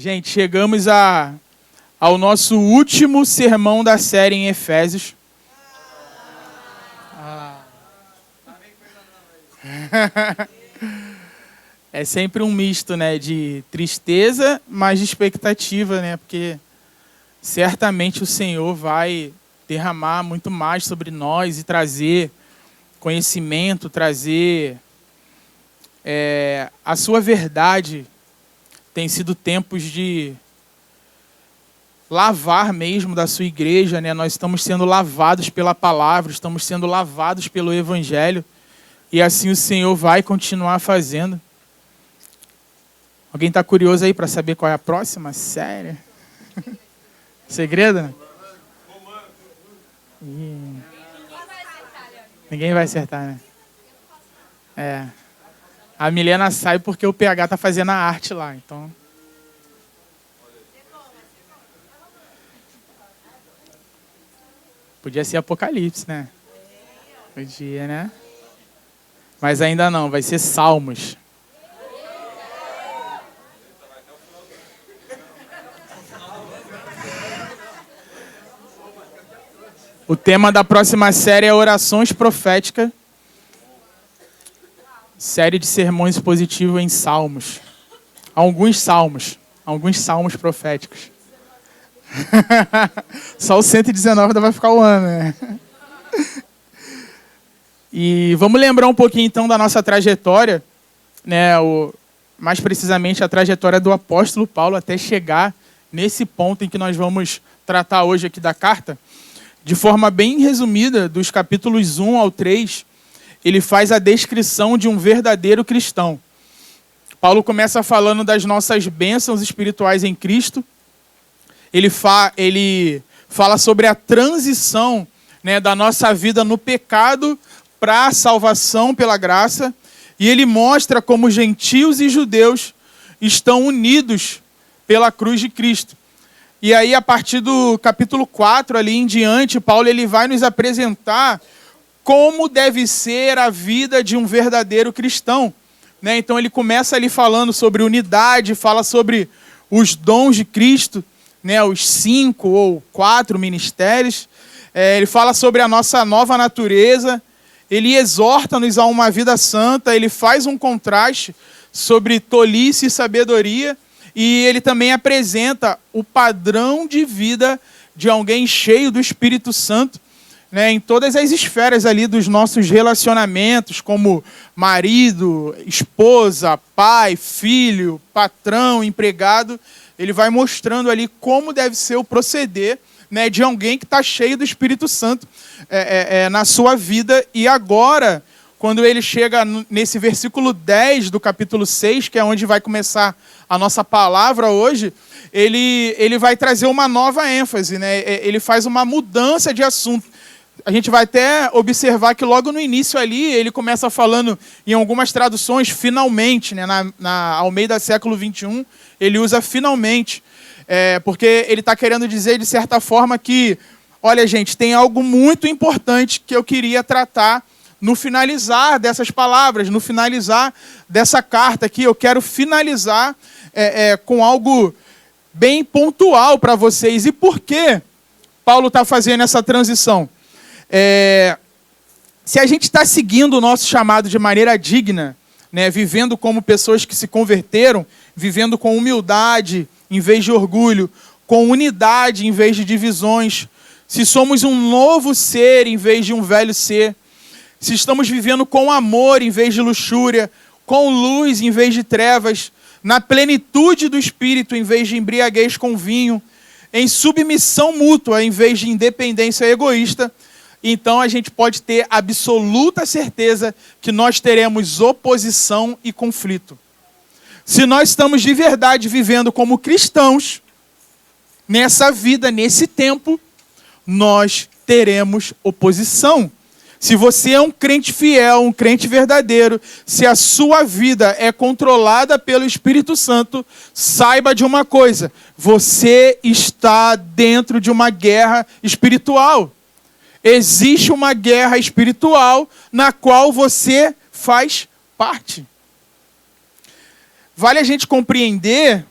Gente, chegamos ao nosso último sermão da série em Efésios. É sempre um misto, né, de tristeza, mas de expectativa, né, porque certamente o Senhor vai derramar muito mais sobre nós e trazer conhecimento, trazer a sua verdade. Tem sido tempos de lavar mesmo da sua igreja, né? Nós estamos sendo lavados pela palavra, estamos sendo lavados pelo Evangelho, e assim o Senhor vai continuar fazendo. Alguém está curioso aí para saber qual é a próxima série? Segredo, né? Ninguém vai acertar, né? A Milena sai porque o PH está fazendo a arte lá, então... Podia ser Apocalipse, né? Podia, né? Mas ainda não, vai ser Salmos. O tema da próxima série é Orações Proféticas. Série de sermões positivos em Salmos. Alguns salmos proféticos. Só o 119 ainda vai ficar o ano, né? E vamos lembrar um pouquinho então da nossa trajetória, né? Mais precisamente a trajetória do apóstolo Paulo até chegar nesse ponto em que nós vamos tratar hoje aqui da carta. De forma bem resumida, dos capítulos 1 ao 3, ele faz a descrição de um verdadeiro cristão. Paulo começa falando das nossas bênçãos espirituais em Cristo. Ele fala sobre a transição, né, da nossa vida no pecado para a salvação pela graça. E ele mostra como gentios e judeus estão unidos pela cruz de Cristo. E aí, a partir do capítulo 4, ali em diante, Paulo ele vai nos apresentar como deve ser a vida de um verdadeiro cristão, né? Então ele começa ali falando sobre unidade, fala sobre os dons de Cristo, né? Os 5 ou 4 ministérios. Ele fala sobre a nossa nova natureza, ele exorta-nos a uma vida santa, ele faz um contraste sobre tolice e sabedoria, e ele também apresenta o padrão de vida de alguém cheio do Espírito Santo, né, em todas as esferas ali dos nossos relacionamentos, como marido, esposa, pai, filho, patrão, empregado. Ele vai mostrando ali como deve ser o proceder, né, de alguém que está cheio do Espírito Santo na sua vida. E agora, quando ele chega nesse versículo 10 do capítulo 6, que é onde vai começar a nossa palavra hoje, ele vai trazer uma nova ênfase, né? Ele faz uma mudança de assunto. A gente vai até observar que logo no início ali, ele começa falando, em algumas traduções, finalmente, né? Na Almeida século 21, ele usa finalmente, porque ele está querendo dizer, de certa forma, que, olha, gente, tem algo muito importante que eu queria tratar no finalizar dessas palavras, no finalizar dessa carta aqui. Eu quero finalizar com algo bem pontual para vocês. E por que Paulo está fazendo essa transição? Se a gente está seguindo o nosso chamado de maneira digna, né, vivendo como pessoas que se converteram, vivendo com humildade em vez de orgulho, com unidade em vez de divisões, se somos um novo ser em vez de um velho ser, se estamos vivendo com amor em vez de luxúria, com luz em vez de trevas, na plenitude do Espírito em vez de embriaguez com vinho, em submissão mútua em vez de independência egoísta, então a gente pode ter absoluta certeza que nós teremos oposição e conflito. Se nós estamos de verdade vivendo como cristãos, nessa vida, nesse tempo, nós teremos oposição. Se você é um crente fiel, um crente verdadeiro, se a sua vida é controlada pelo Espírito Santo, saiba de uma coisa: você está dentro de uma guerra espiritual. Existe uma guerra espiritual na qual você faz parte. Vale a gente compreender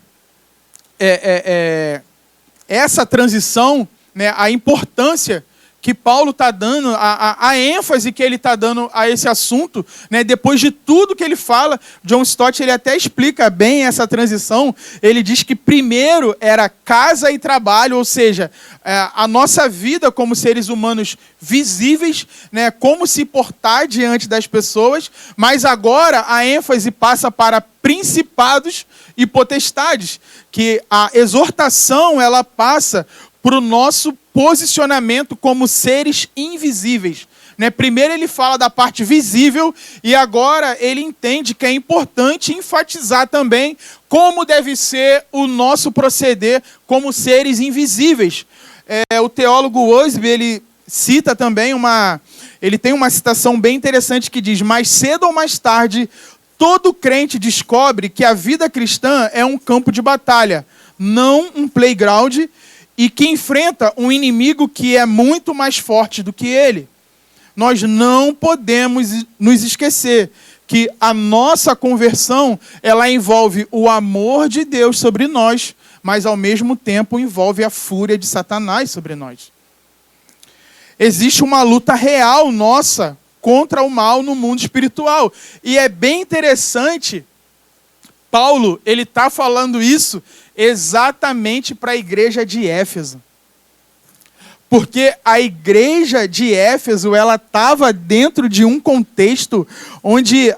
essa transição, né, a importância que Paulo está dando, a ênfase que ele está dando a esse assunto, né, depois de tudo que ele fala, John Stott ele até explica bem essa transição. Ele diz que primeiro era casa e trabalho, ou seja, a nossa vida como seres humanos visíveis, né, como se portar diante das pessoas, mas agora a ênfase passa para principados e potestades, que a exortação ela passa para o nosso posicionamento como seres invisíveis. Né? Primeiro ele fala da parte visível e agora ele entende que é importante enfatizar também como deve ser o nosso proceder como seres invisíveis. O teólogo Wosby, ele cita também ele tem uma citação bem interessante que diz: mais cedo ou mais tarde, todo crente descobre que a vida cristã é um campo de batalha, não um playground, e que enfrenta um inimigo que é muito mais forte do que ele. Nós não podemos nos esquecer que a nossa conversão, ela envolve o amor de Deus sobre nós, mas ao mesmo tempo envolve a fúria de Satanás sobre nós. Existe uma luta real nossa contra o mal no mundo espiritual. E é bem interessante, Paulo, ele está falando isso exatamente para a igreja de Éfeso. Porque a igreja de Éfeso, ela estava dentro de um contexto onde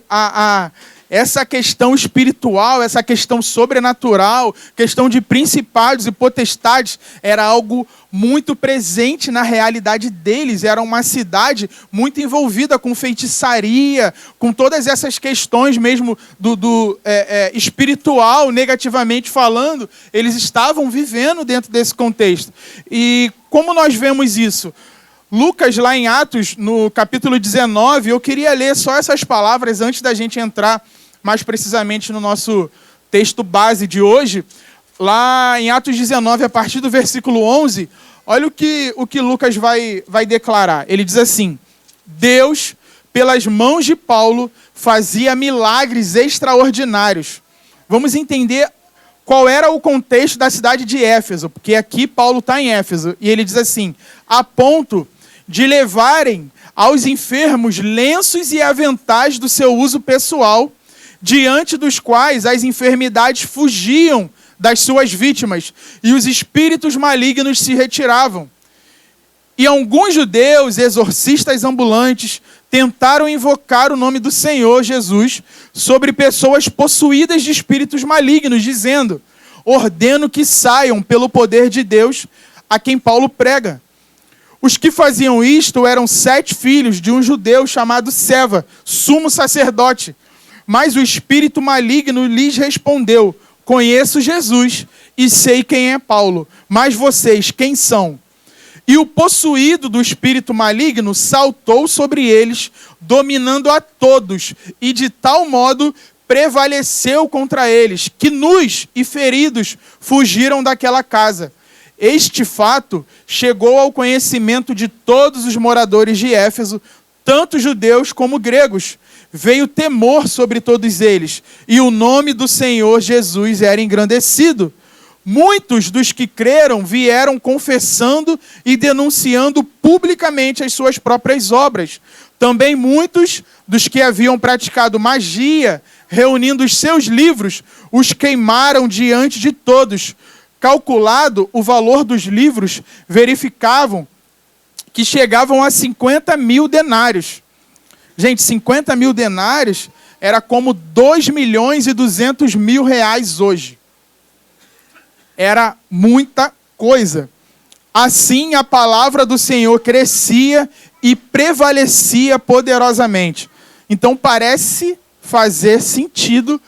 essa questão espiritual, essa questão sobrenatural, questão de principados e potestades, era algo muito presente na realidade deles. Era uma cidade muito envolvida com feitiçaria, com todas essas questões mesmo do espiritual, negativamente falando. Eles estavam vivendo dentro desse contexto. E como nós vemos isso? Lucas, lá em Atos, no capítulo 19, eu queria ler só essas palavras antes da gente entrar mais precisamente no nosso texto base de hoje. Lá em Atos 19, a partir do versículo 11, olha o que Lucas vai declarar. Ele diz assim: Deus, pelas mãos de Paulo, fazia milagres extraordinários. Vamos entender qual era o contexto da cidade de Éfeso, porque aqui Paulo está em Éfeso, e ele diz assim: a ponto de levarem aos enfermos lenços e aventais do seu uso pessoal, diante dos quais as enfermidades fugiam das suas vítimas, e os espíritos malignos se retiravam. E alguns judeus, exorcistas ambulantes, tentaram invocar o nome do Senhor Jesus sobre pessoas possuídas de espíritos malignos, dizendo: ordeno que saiam pelo poder de Deus a quem Paulo prega. Os que faziam isto eram 7 filhos de um judeu chamado Seva, sumo sacerdote. Mas o espírito maligno lhes respondeu: conheço Jesus e sei quem é Paulo, mas vocês quem são? E o possuído do espírito maligno saltou sobre eles, dominando a todos, e de tal modo prevaleceu contra eles, que nus e feridos fugiram daquela casa. Este fato chegou ao conhecimento de todos os moradores de Éfeso, tanto judeus como gregos. Veio temor sobre todos eles, e o nome do Senhor Jesus era engrandecido. Muitos dos que creram vieram confessando e denunciando publicamente as suas próprias obras. Também muitos dos que haviam praticado magia, reunindo os seus livros, os queimaram diante de todos. Calculado o valor dos livros, verificavam que chegavam a 50.000 denários. Gente, 50.000 denários era como 2.200.000 reais hoje. Era muita coisa. Assim a palavra do Senhor crescia e prevalecia poderosamente. Então parece fazer sentido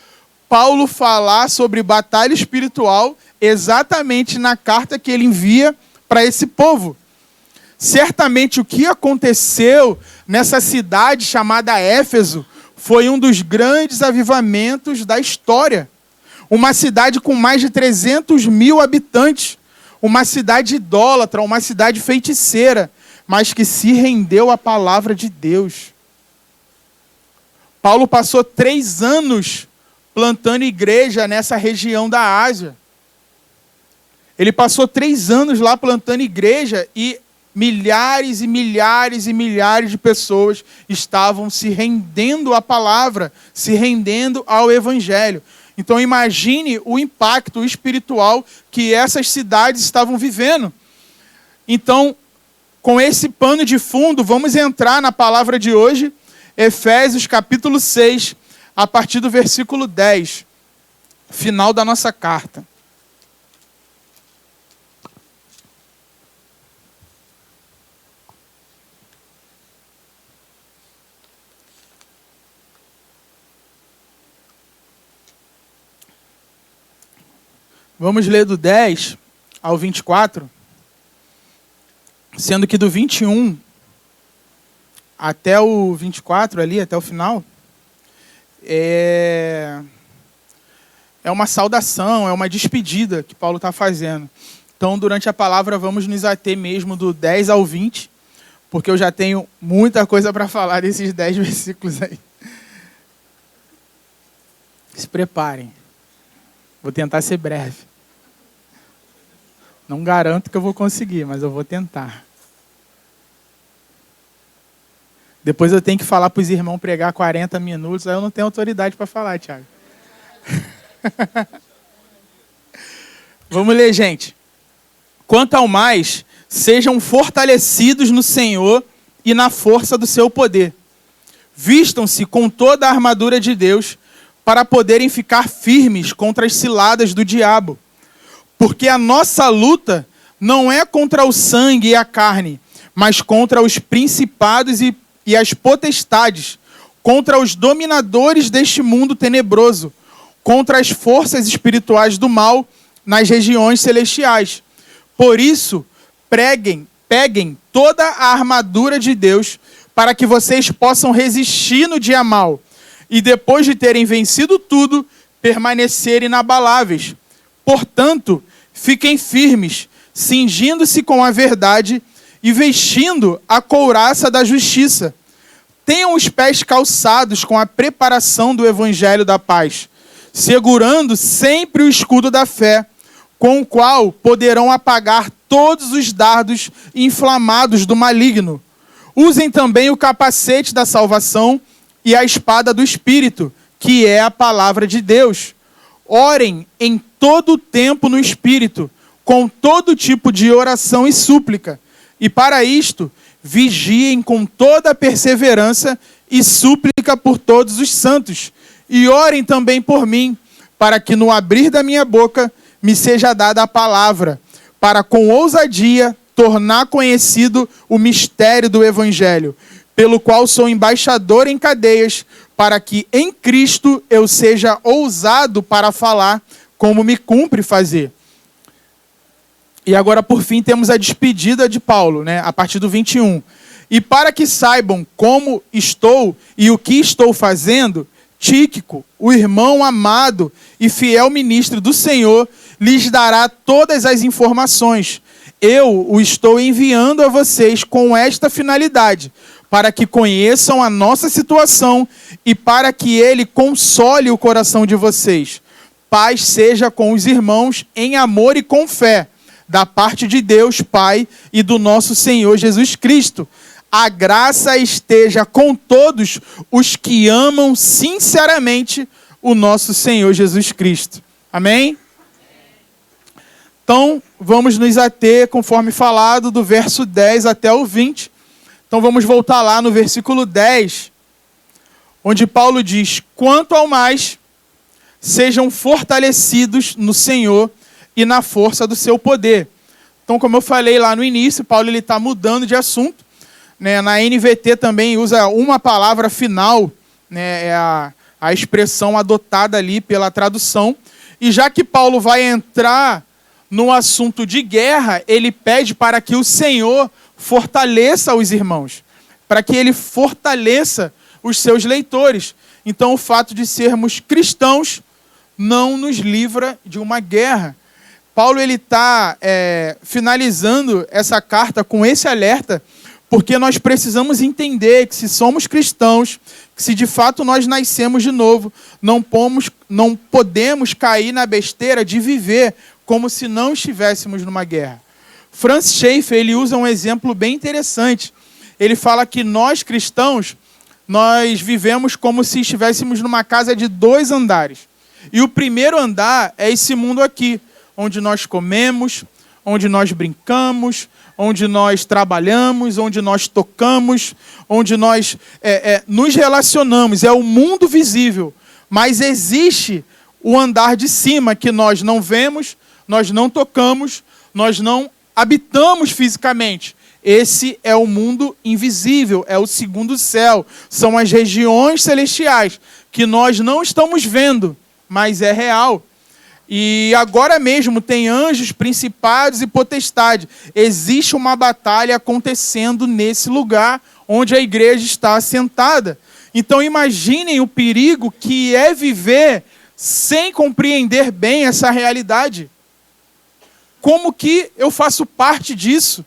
Paulo falar sobre batalha espiritual exatamente na carta que ele envia para esse povo. Certamente o que aconteceu nessa cidade chamada Éfeso foi um dos grandes avivamentos da história. Uma cidade com mais de 300.000 habitantes. Uma cidade idólatra, uma cidade feiticeira, mas que se rendeu à palavra de Deus. Paulo passou 3 anos plantando igreja nessa região da Ásia. Ele passou 3 anos lá plantando igreja e milhares e milhares e milhares de pessoas estavam se rendendo à palavra, se rendendo ao evangelho. Então imagine o impacto espiritual que essas cidades estavam vivendo. Então, com esse pano de fundo, vamos entrar na palavra de hoje, Efésios capítulo 6, a partir do versículo 10, final da nossa carta. Vamos ler do 10 ao 24, sendo que do 21 até o 24, ali, até o final, é uma saudação, é uma despedida que Paulo está fazendo. Então, durante a palavra, vamos nos ater mesmo do 10 ao 20, porque eu já tenho muita coisa para falar desses 10 versículos aí. Se preparem. Vou tentar ser breve. Não garanto que eu vou conseguir, mas eu vou tentar. Depois eu tenho que falar para os irmãos pregar 40 minutos, aí eu não tenho autoridade para falar, Thiago. Vamos ler, gente. Quanto ao mais, sejam fortalecidos no Senhor e na força do seu poder. Vistam-se com toda a armadura de Deus para poderem ficar firmes contra as ciladas do diabo. Porque a nossa luta não é contra o sangue e a carne, mas contra os principados e as potestades, contra os dominadores deste mundo tenebroso, contra as forças espirituais do mal nas regiões celestiais. Por isso, peguem toda a armadura de Deus para que vocês possam resistir no dia mau e depois de terem vencido tudo, permanecerem inabaláveis. Portanto, fiquem firmes, cingindo-se com a verdade e vestindo a couraça da justiça. Tenham os pés calçados com a preparação do evangelho da paz, segurando sempre o escudo da fé, com o qual poderão apagar todos os dardos inflamados do maligno. Usem também o capacete da salvação e a espada do Espírito, que é a palavra de Deus. Orem em todo o tempo no Espírito, com todo tipo de oração e súplica. E para isto, vigiem com toda a perseverança e súplica por todos os santos. E orem também por mim, para que no abrir da minha boca me seja dada a palavra, para com ousadia tornar conhecido o mistério do Evangelho, pelo qual sou embaixador em cadeias, para que em Cristo eu seja ousado para falar como me cumpre fazer. E agora, por fim, temos a despedida de Paulo, né, a partir do 21. E para que saibam como estou e o que estou fazendo, Tíquico, o irmão amado e fiel ministro do Senhor, lhes dará todas as informações. Eu o estou enviando a vocês com esta finalidade, para que conheçam a nossa situação e para que ele console o coração de vocês. Paz seja com os irmãos em amor e com fé, da parte de Deus, Pai, e do nosso Senhor Jesus Cristo. A graça esteja com todos os que amam sinceramente o nosso Senhor Jesus Cristo. Amém? Então, vamos nos ater, conforme falado, do verso 10 até o 20. Então, vamos voltar lá no versículo 10, onde Paulo diz: quanto ao mais, sejam fortalecidos no Senhor e na força do seu poder. Então, como eu falei lá no início, Paulo está mudando de assunto, né? Na NVT também usa uma palavra final, né? É a expressão adotada ali pela tradução. E já que Paulo vai entrar no assunto de guerra, ele pede para que o Senhor fortaleça os irmãos, para que ele fortaleça os seus leitores. Então, o fato de sermos cristãos não nos livra de uma guerra. Paulo está finalizando essa carta com esse alerta, porque nós precisamos entender que se somos cristãos, que se de fato nós nascemos de novo, não podemos cair na besteira de viver como se não estivéssemos numa guerra. Francis Schaeffer, ele usa um exemplo bem interessante. Ele fala que nós cristãos, nós vivemos como se estivéssemos numa casa de 2 andares. E o primeiro andar é esse mundo aqui, onde nós comemos, onde nós brincamos, onde nós trabalhamos, onde nós tocamos, onde nós nos relacionamos. É o mundo visível. Mas existe o andar de cima, que nós não vemos, nós não tocamos, nós não habitamos fisicamente. Esse é o mundo invisível, é o segundo céu. São as regiões celestiais, que nós não estamos vendo, mas é real. E agora mesmo tem anjos, principados e potestades. Existe uma batalha acontecendo nesse lugar onde a igreja está assentada. Então imaginem o perigo que é viver sem compreender bem essa realidade. Como que eu faço parte disso?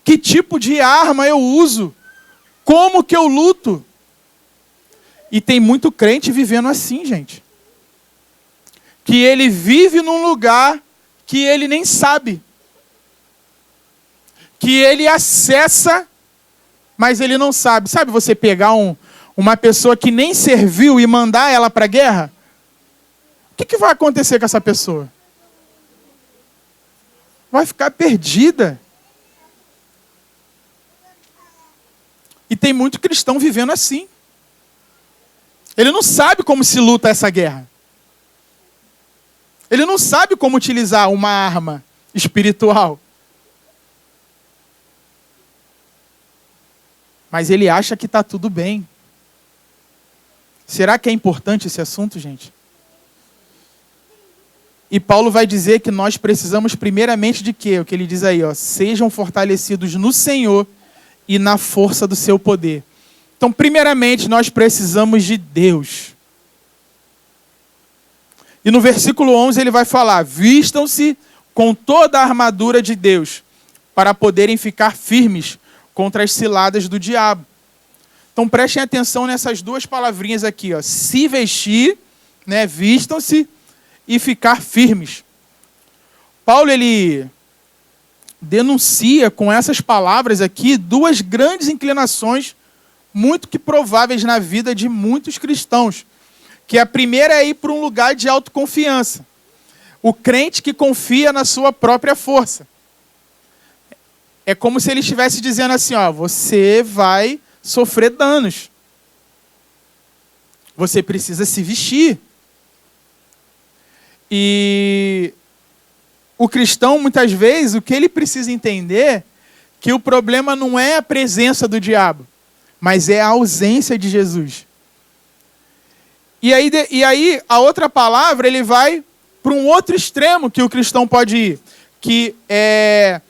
Que tipo de arma eu uso? Como que eu luto? E tem muito crente vivendo assim, gente. Que ele vive num lugar que ele nem sabe. Que ele acessa, mas ele não sabe. Sabe você pegar uma pessoa que nem serviu e mandar ela para a guerra? O que vai acontecer com essa pessoa? Vai ficar perdida. E tem muito cristão vivendo assim. Ele não sabe como se luta essa guerra. Ele não sabe como utilizar uma arma espiritual. Mas ele acha que está tudo bem. Será que é importante esse assunto, gente? E Paulo vai dizer que nós precisamos primeiramente de quê? O que ele diz aí, ó, sejam fortalecidos no Senhor e na força do seu poder. Então, primeiramente, nós precisamos de Deus. E no versículo 11 ele vai falar, vistam-se com toda a armadura de Deus, para poderem ficar firmes contra as ciladas do diabo. Então prestem atenção nessas 2 palavrinhas aqui, ó, se vestir, né, vistam-se e ficar firmes. Paulo, ele denuncia com essas palavras aqui 2 grandes inclinações muito que prováveis na vida de muitos cristãos. Que a primeira é ir para um lugar de autoconfiança. O crente que confia na sua própria força. É como se ele estivesse dizendo assim, ó, você vai sofrer danos. Você precisa se vestir. E o cristão, muitas vezes, o que ele precisa entender, que o problema não é a presença do diabo, mas é a ausência de Jesus. E aí a outra palavra, ele vai para um outro extremo que o cristão pode ir, que é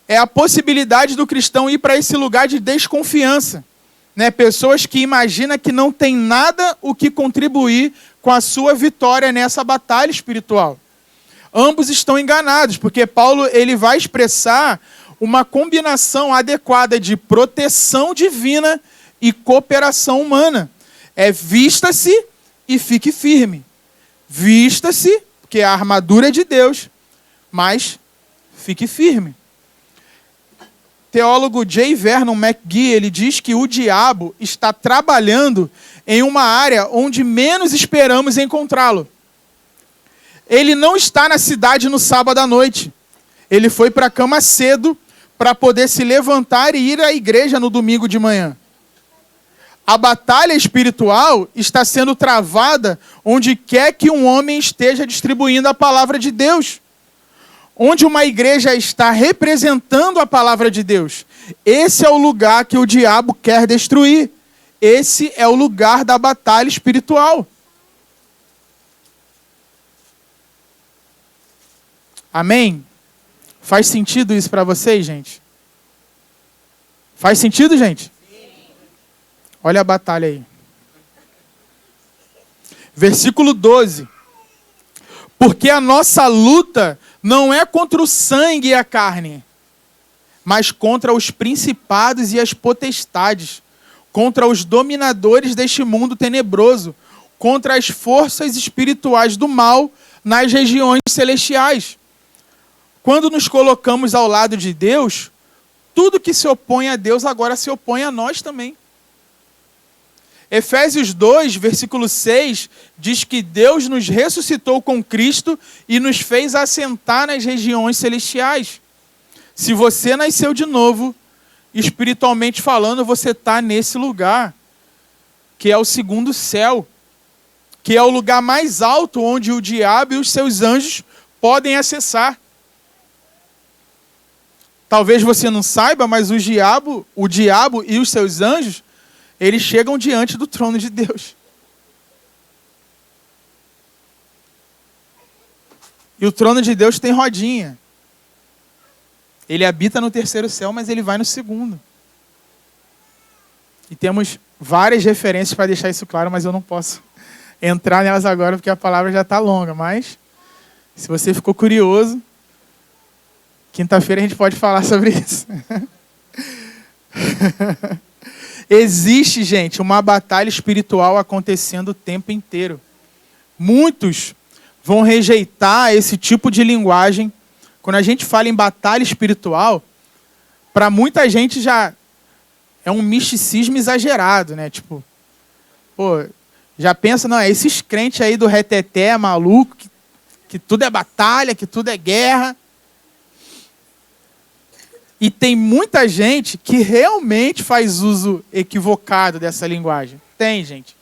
a possibilidade do cristão ir para esse lugar de desconfiança. Né? Pessoas que imaginam que não tem nada o que contribuir com a sua vitória nessa batalha espiritual. Ambos estão enganados, porque Paulo ele vai expressar uma combinação adequada de proteção divina e cooperação humana. Vista-se e fique firme. Vista-se, porque é a armadura de Deus, mas fique firme. Teólogo J. Vernon McGee, ele diz que o diabo está trabalhando em uma área onde menos esperamos encontrá-lo. Ele não está na cidade no sábado à noite. Ele foi para a cama cedo para poder se levantar e ir à igreja no domingo de manhã. A batalha espiritual está sendo travada onde quer que um homem esteja distribuindo a palavra de Deus. Onde uma igreja está representando a palavra de Deus. Esse é o lugar que o diabo quer destruir. Esse é o lugar da batalha espiritual. Amém? Faz sentido isso para vocês, gente? Faz sentido, gente? Olha a batalha aí. Versículo 12. Porque a nossa luta não é contra o sangue e a carne, mas contra os principados e as potestades, contra os dominadores deste mundo tenebroso, contra as forças espirituais do mal nas regiões celestiais. quando nos colocamos ao lado de Deus, tudo que se opõe a Deus agora se opõe a nós também. Efésios 2, versículo 6, diz que Deus nos ressuscitou com Cristo e nos fez assentar nas regiões celestiais. Se você nasceu de novo, espiritualmente falando, você está nesse lugar, que é o segundo céu, que é o lugar mais alto onde o diabo e os seus anjos podem acessar. Talvez você não saiba, mas o diabo e os seus anjos, eles chegam diante do trono de Deus. E o trono de Deus tem rodinha. Ele habita no terceiro céu, mas ele vai no segundo. E temos várias referências para deixar isso claro, mas eu não posso entrar nelas agora, porque a palavra já está longa. Mas, se você ficou curioso, quinta-feira a gente pode falar sobre isso. Existe, gente, uma batalha espiritual acontecendo o tempo inteiro. Muitos vão rejeitar esse tipo de linguagem. Quando a gente fala em batalha espiritual, para muita gente já é um misticismo exagerado, né? Tipo, pô, já pensa, não, é esses crentes aí do reteté maluco, que tudo é batalha, que tudo é guerra. E tem muita gente que realmente faz uso equivocado dessa linguagem. Tem, gente.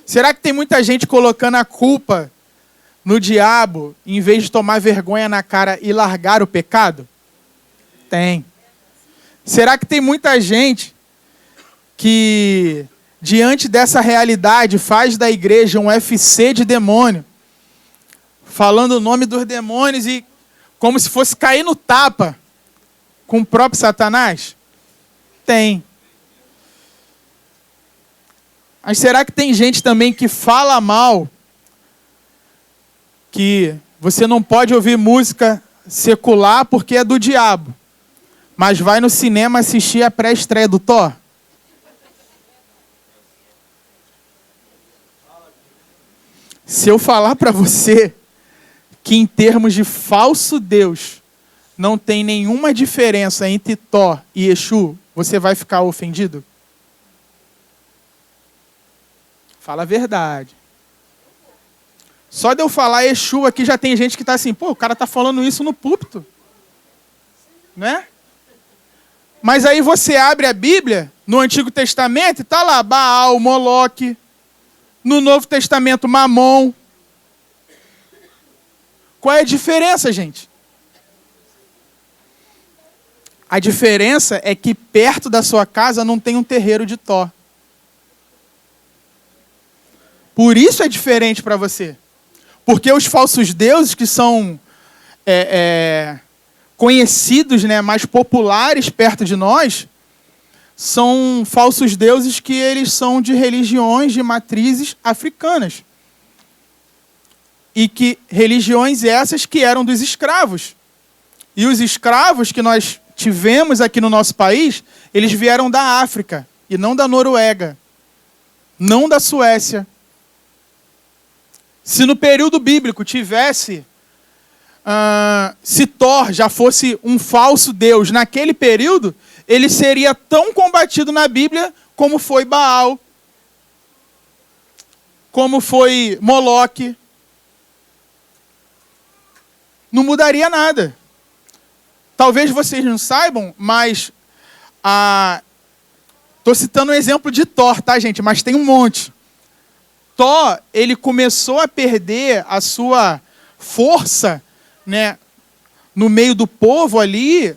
Será que tem muita gente colocando a culpa no diabo, em vez de tomar vergonha na cara e largar o pecado? Tem. Será que tem muita gente que, diante dessa realidade, faz da igreja um UFC de demônio, falando o nome dos demônios e como se fosse cair no tapa com o próprio Satanás? Tem. Mas será que tem gente também que fala mal, que você não pode ouvir música secular porque é do diabo, mas vai no cinema assistir a pré-estreia do Thor? Se eu falar para você que em termos de falso Deus não tem nenhuma diferença entre Thor e Exu, você vai ficar ofendido? Fala a verdade. Só de eu falar Exu aqui já tem gente que está assim, pô, o cara está falando isso no púlpito. Né? Mas aí você abre a Bíblia, no Antigo Testamento, e está lá Baal, Moloque. No Novo Testamento, Mamon. Qual é a diferença, gente? A diferença é que perto da sua casa não tem um terreiro de Thor. Por isso é diferente para você. Porque os falsos deuses que são conhecidos, né, mais populares perto de nós, são falsos deuses que eles são de religiões, de matrizes africanas. E que religiões essas que eram dos escravos. E os escravos que nós tivemos aqui no nosso país, eles vieram da África, e não da Noruega, não da Suécia. Se no período bíblico tivesse, se Thor já fosse um falso deus naquele período, ele seria tão combatido na Bíblia como foi Baal, como foi Moloque. Não mudaria nada. Talvez vocês não saibam, mas estou citando um exemplo de Thor, tá, gente? Mas tem um monte. Thor, ele começou a perder a sua força, né, no meio do povo ali,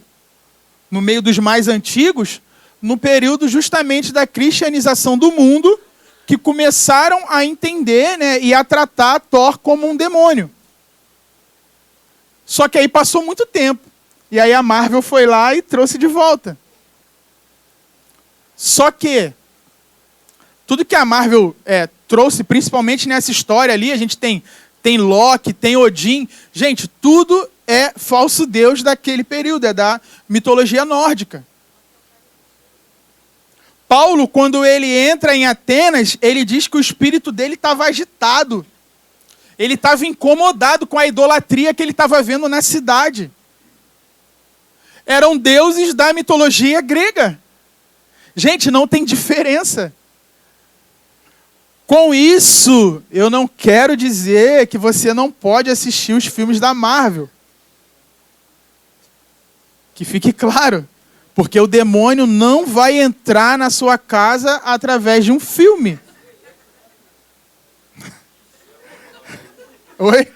no meio dos mais antigos, no período justamente da cristianização do mundo, que começaram a entender, né, e a tratar Thor como um demônio. Só que aí passou muito tempo. E aí a Marvel foi lá e trouxe de volta. Só que tudo que a Marvel trouxe, principalmente nessa história ali, a gente tem Loki, tem Odin. Gente, tudo é falso deus daquele período, é da mitologia nórdica. Paulo, quando ele entra em Atenas, ele diz que o espírito dele estava agitado. Ele estava incomodado com a idolatria que ele estava vendo na cidade. eram deuses da mitologia grega. Gente, não tem diferença. Com isso, eu não quero dizer que você não pode assistir os filmes da Marvel. Que fique claro. Porque o demônio não vai entrar na sua casa através de um filme. Oi?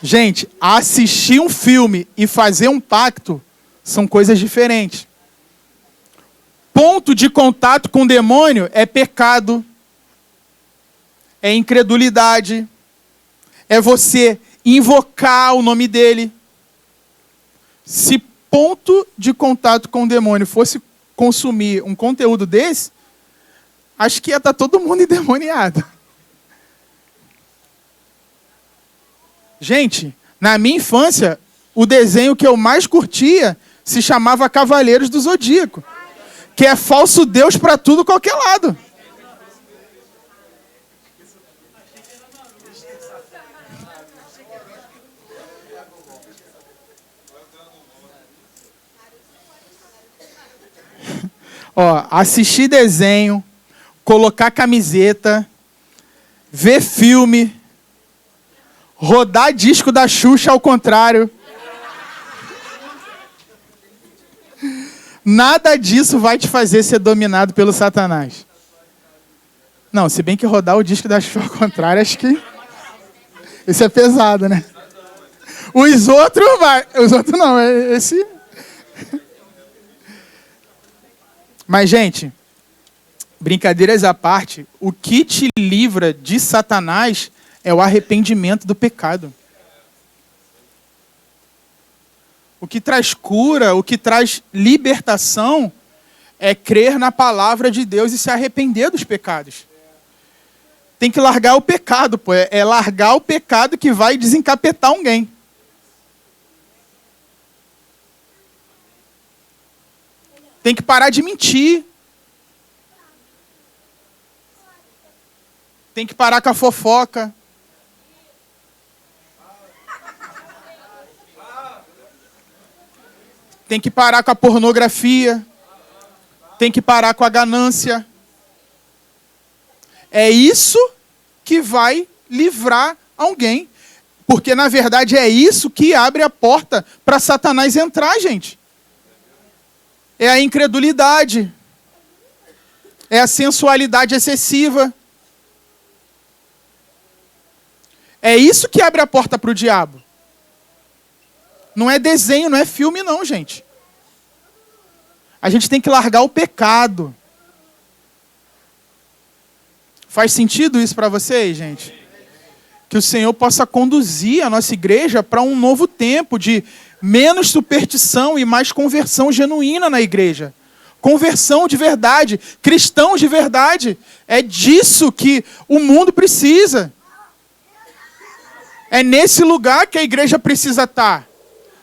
Gente, assistir um filme e fazer um pacto são coisas diferentes. Ponto de contato com o demônio é pecado, é incredulidade, é você invocar o nome dele. Se ponto de contato com o demônio fosse consumir um conteúdo desse, acho que ia estar todo mundo endemoniado. Gente, na minha infância, o desenho que eu mais curtia se chamava Cavaleiros do Zodíaco, que é falso Deus para tudo, qualquer lado. Ó, assistir desenho, colocar camiseta, ver filme, rodar disco da Xuxa ao contrário. Nada disso vai te fazer ser dominado pelo Satanás. Não, se bem que rodar o disco da Xuxa ao contrário, acho que isso é pesado, né? Os outros vai. Os outros não, esse. Mas, gente, brincadeiras à parte, o que te livra de Satanás é o arrependimento do pecado. O que traz cura, o que traz libertação é crer na palavra de Deus e se arrepender dos pecados. Tem que largar o pecado, pô. É largar o pecado que vai desencapetar alguém. Tem que parar de mentir. Tem que parar com a fofoca. Tem que parar com a pornografia. Tem que parar com a ganância. É isso que vai livrar alguém. Porque, na verdade, é isso que abre a porta para Satanás entrar, gente. É a incredulidade. É a sensualidade excessiva. É isso que abre a porta para o diabo. Não é desenho, não é filme não, gente. A gente tem que largar o pecado. Faz sentido isso para vocês, gente? Que o Senhor possa conduzir a nossa igreja para um novo tempo de menos superstição e mais conversão genuína na igreja. Conversão de verdade, cristãos de verdade. É disso que o mundo precisa. É nesse lugar que a igreja precisa estar.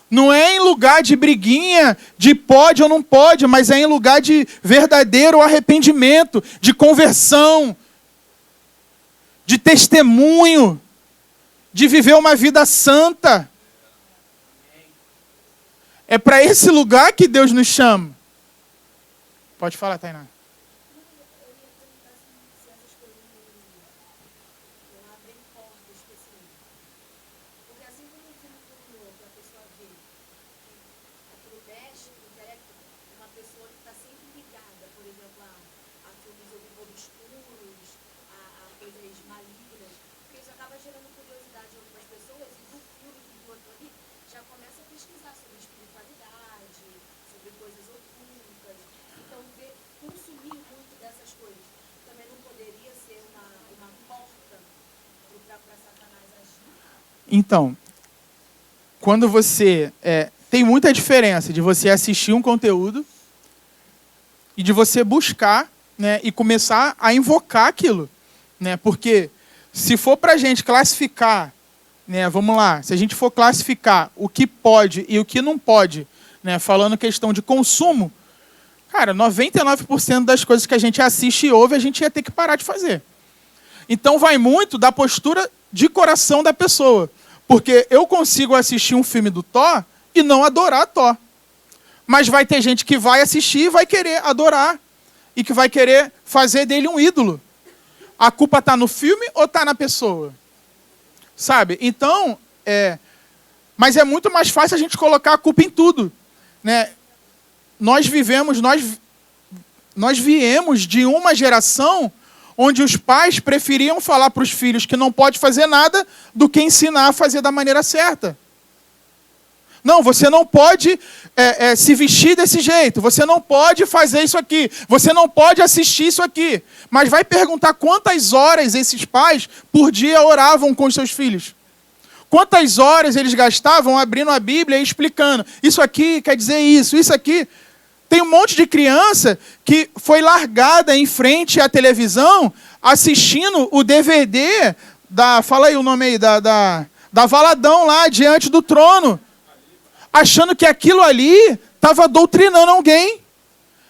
Não é em lugar de briguinha, de pode ou não pode, mas é em lugar de verdadeiro arrependimento, de conversão, de testemunho, de viver uma vida santa. É para esse lugar que Deus nos chama. Pode falar, Tainá. Então, quando você... tem muita diferença de você assistir um conteúdo e de você buscar, né, e começar a invocar aquilo. Né? Porque se for para a gente classificar, né, vamos lá, se a gente for classificar o que pode e o que não pode, né, falando questão de consumo, cara, 99% das coisas que a gente assiste e ouve, a gente ia ter que parar de fazer. Então vai muito da postura de coração da pessoa. Porque eu consigo assistir um filme do Thor e não adorar Thor. Mas vai ter gente que vai assistir e vai querer adorar. E que vai querer fazer dele um ídolo. A culpa está no filme ou está na pessoa? Sabe? Então, mas é muito mais fácil a gente colocar a culpa em tudo. Né? Nós viemos de uma geração onde os pais preferiam falar para os filhos que não pode fazer nada do que ensinar a fazer da maneira certa. Não, você não pode se vestir desse jeito, você não pode fazer isso aqui, você não pode assistir isso aqui. Mas vai perguntar quantas horas esses pais por dia oravam com os seus filhos. Quantas horas eles gastavam abrindo a Bíblia e explicando, isso aqui quer dizer isso aqui. Tem um monte de criança que foi largada em frente à televisão assistindo o DVD fala aí o nome aí, da Valadão lá diante do trono. Achando que aquilo ali estava doutrinando alguém.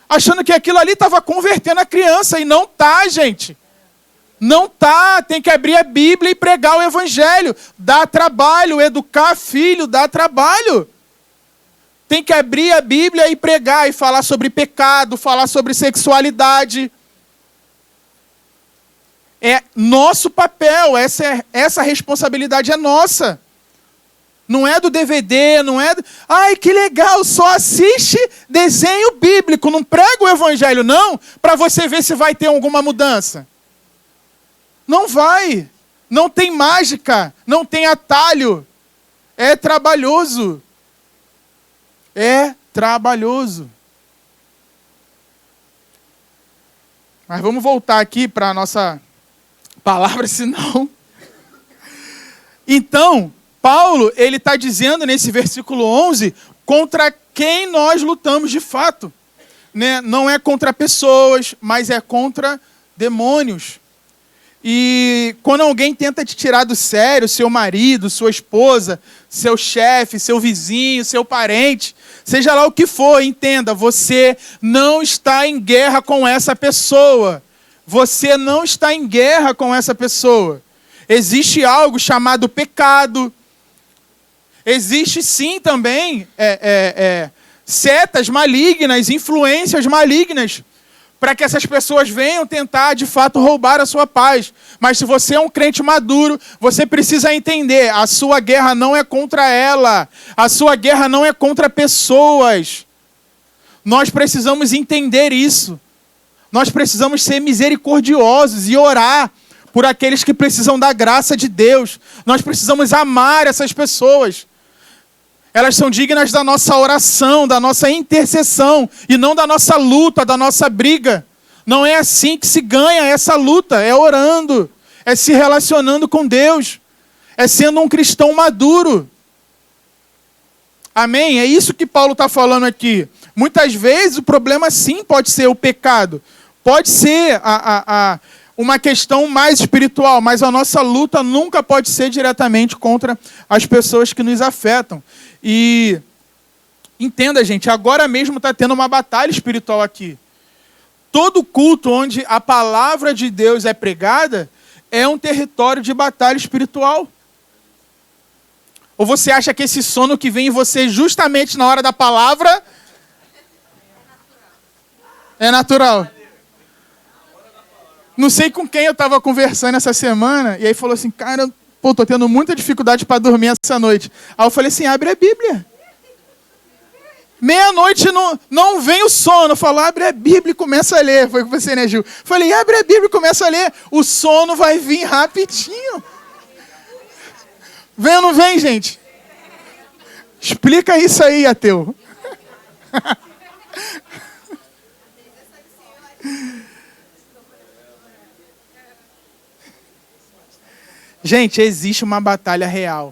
Achando que aquilo ali estava convertendo a criança. E não está, gente. Não está. Tem que abrir a Bíblia e pregar o Evangelho. Dá trabalho. Educar filho dá trabalho. Tem que abrir a Bíblia e pregar. E falar sobre pecado. Falar sobre sexualidade. É nosso papel. Essa responsabilidade é nossa. Não é do DVD, não é... Ai, que legal, só assiste desenho bíblico, não prega o Evangelho, não, para você ver se vai ter alguma mudança. Não vai. Não tem mágica, não tem atalho. É trabalhoso. É trabalhoso. Mas vamos voltar aqui para a nossa palavra, senão... Então... Paulo, ele está dizendo nesse versículo 11, contra quem nós lutamos de fato. Né? Não é contra pessoas, mas é contra demônios. E quando alguém tenta te tirar do sério, seu marido, sua esposa, seu chefe, seu vizinho, seu parente, seja lá o que for, entenda, você não está em guerra com essa pessoa. Você não está em guerra com essa pessoa. Existe algo chamado pecado. Existe sim também setas malignas, influências malignas, para que essas pessoas venham tentar de fato roubar a sua paz. Mas se você é um crente maduro, você precisa entender, a sua guerra não é contra ela, a sua guerra não é contra pessoas. Nós precisamos entender isso. Nós precisamos ser misericordiosos e orar por aqueles que precisam da graça de Deus. Nós precisamos amar essas pessoas. Elas são dignas da nossa oração, da nossa intercessão, e não da nossa luta, da nossa briga. Não é assim que se ganha essa luta, é orando, é se relacionando com Deus, é sendo um cristão maduro. Amém? É isso que Paulo está falando aqui. Muitas vezes o problema sim pode ser o pecado, pode ser uma questão mais espiritual, mas a nossa luta nunca pode ser diretamente contra as pessoas que nos afetam. E entenda, gente, agora mesmo está tendo uma batalha espiritual aqui. Todo culto onde a palavra de Deus é pregada é um território de batalha espiritual. Ou você acha que esse sono que vem em você justamente na hora da palavra é natural? Não sei com quem eu estava conversando essa semana, e aí falou assim, cara, tô tendo muita dificuldade para dormir essa noite. Aí eu falei assim, abre a Bíblia. Meia-noite não vem o sono. Eu falo, abre a Bíblia e começa a ler. Foi com você, né, Gil? Falei, abre a Bíblia e começa a ler. O sono vai vir rapidinho. Vem ou não vem, gente? Explica isso aí, ateu. Gente, existe uma batalha real.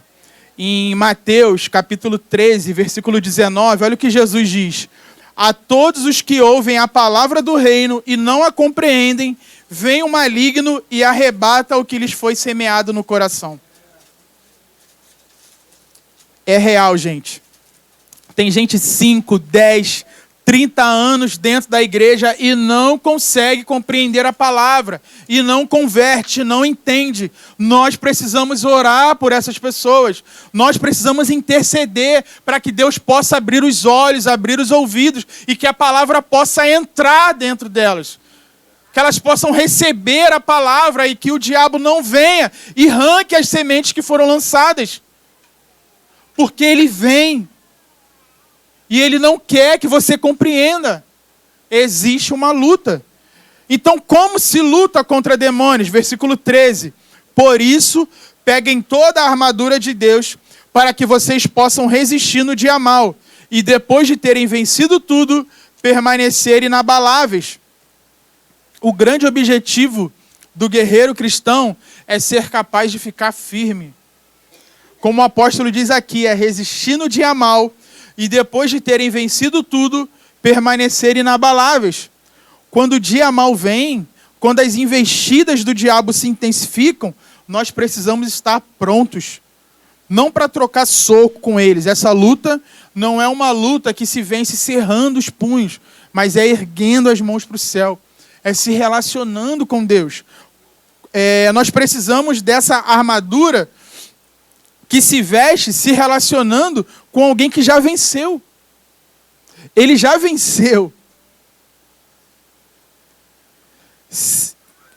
Em Mateus, capítulo 13, versículo 19, olha o que Jesus diz. A todos os que ouvem a palavra do reino e não a compreendem, vem o maligno e arrebata o que lhes foi semeado no coração. É real, gente. Tem gente 5, 10, 30 anos dentro da igreja e não consegue compreender a palavra, e não converte, não entende. Nós precisamos orar por essas pessoas. Nós precisamos interceder para que Deus possa abrir os olhos, abrir os ouvidos, e que a palavra possa entrar dentro delas. Que elas possam receber a palavra e que o diabo não venha e arranque as sementes que foram lançadas. Porque ele vem. E ele não quer que você compreenda. Existe uma luta. Então, como se luta contra demônios? Versículo 13. Por isso, peguem toda a armadura de Deus, para que vocês possam resistir no dia mau. E depois de terem vencido tudo, permanecerem inabaláveis. O grande objetivo do guerreiro cristão é ser capaz de ficar firme. Como o apóstolo diz aqui, é resistir no dia mau, e depois de terem vencido tudo, permanecerem inabaláveis. Quando o dia mau vem, quando as investidas do diabo se intensificam, nós precisamos estar prontos. Não para trocar soco com eles. Essa luta não é uma luta que se vence cerrando os punhos, mas é erguendo as mãos para o céu. É se relacionando com Deus. Nós precisamos dessa armadura que se veste se relacionando com alguém que já venceu. Ele já venceu.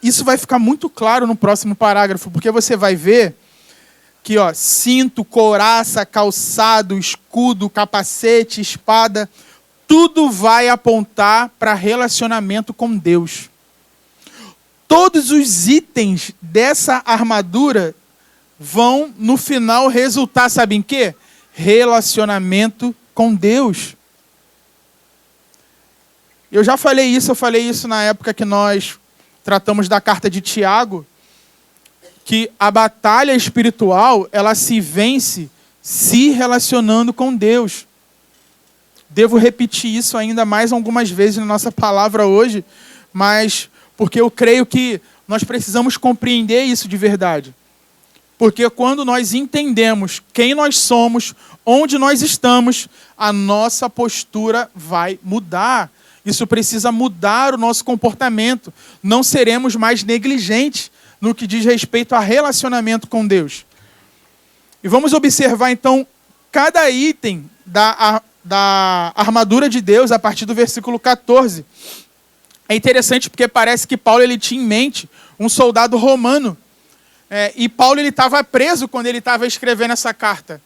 Isso vai ficar muito claro no próximo parágrafo, porque você vai ver que, cinto, couraça, calçado, escudo, capacete, espada, tudo vai apontar para relacionamento com Deus. Todos os itens dessa armadura vão, no final, resultar, sabe em quê? Relacionamento com Deus. Eu falei isso na época que nós tratamos da carta de Tiago, que a batalha espiritual, ela se vence se relacionando com Deus. Devo repetir isso ainda mais algumas vezes na nossa palavra hoje, mas porque eu creio que nós precisamos compreender isso de verdade. Porque quando nós entendemos quem nós somos, onde nós estamos, a nossa postura vai mudar. Isso precisa mudar o nosso comportamento. Não seremos mais negligentes no que diz respeito a relacionamento com Deus. E vamos observar, então, cada item da armadura de Deus a partir do versículo 14. É interessante porque parece que Paulo ele tinha em mente um soldado romano. E Paulo estava preso quando ele estava escrevendo essa carta.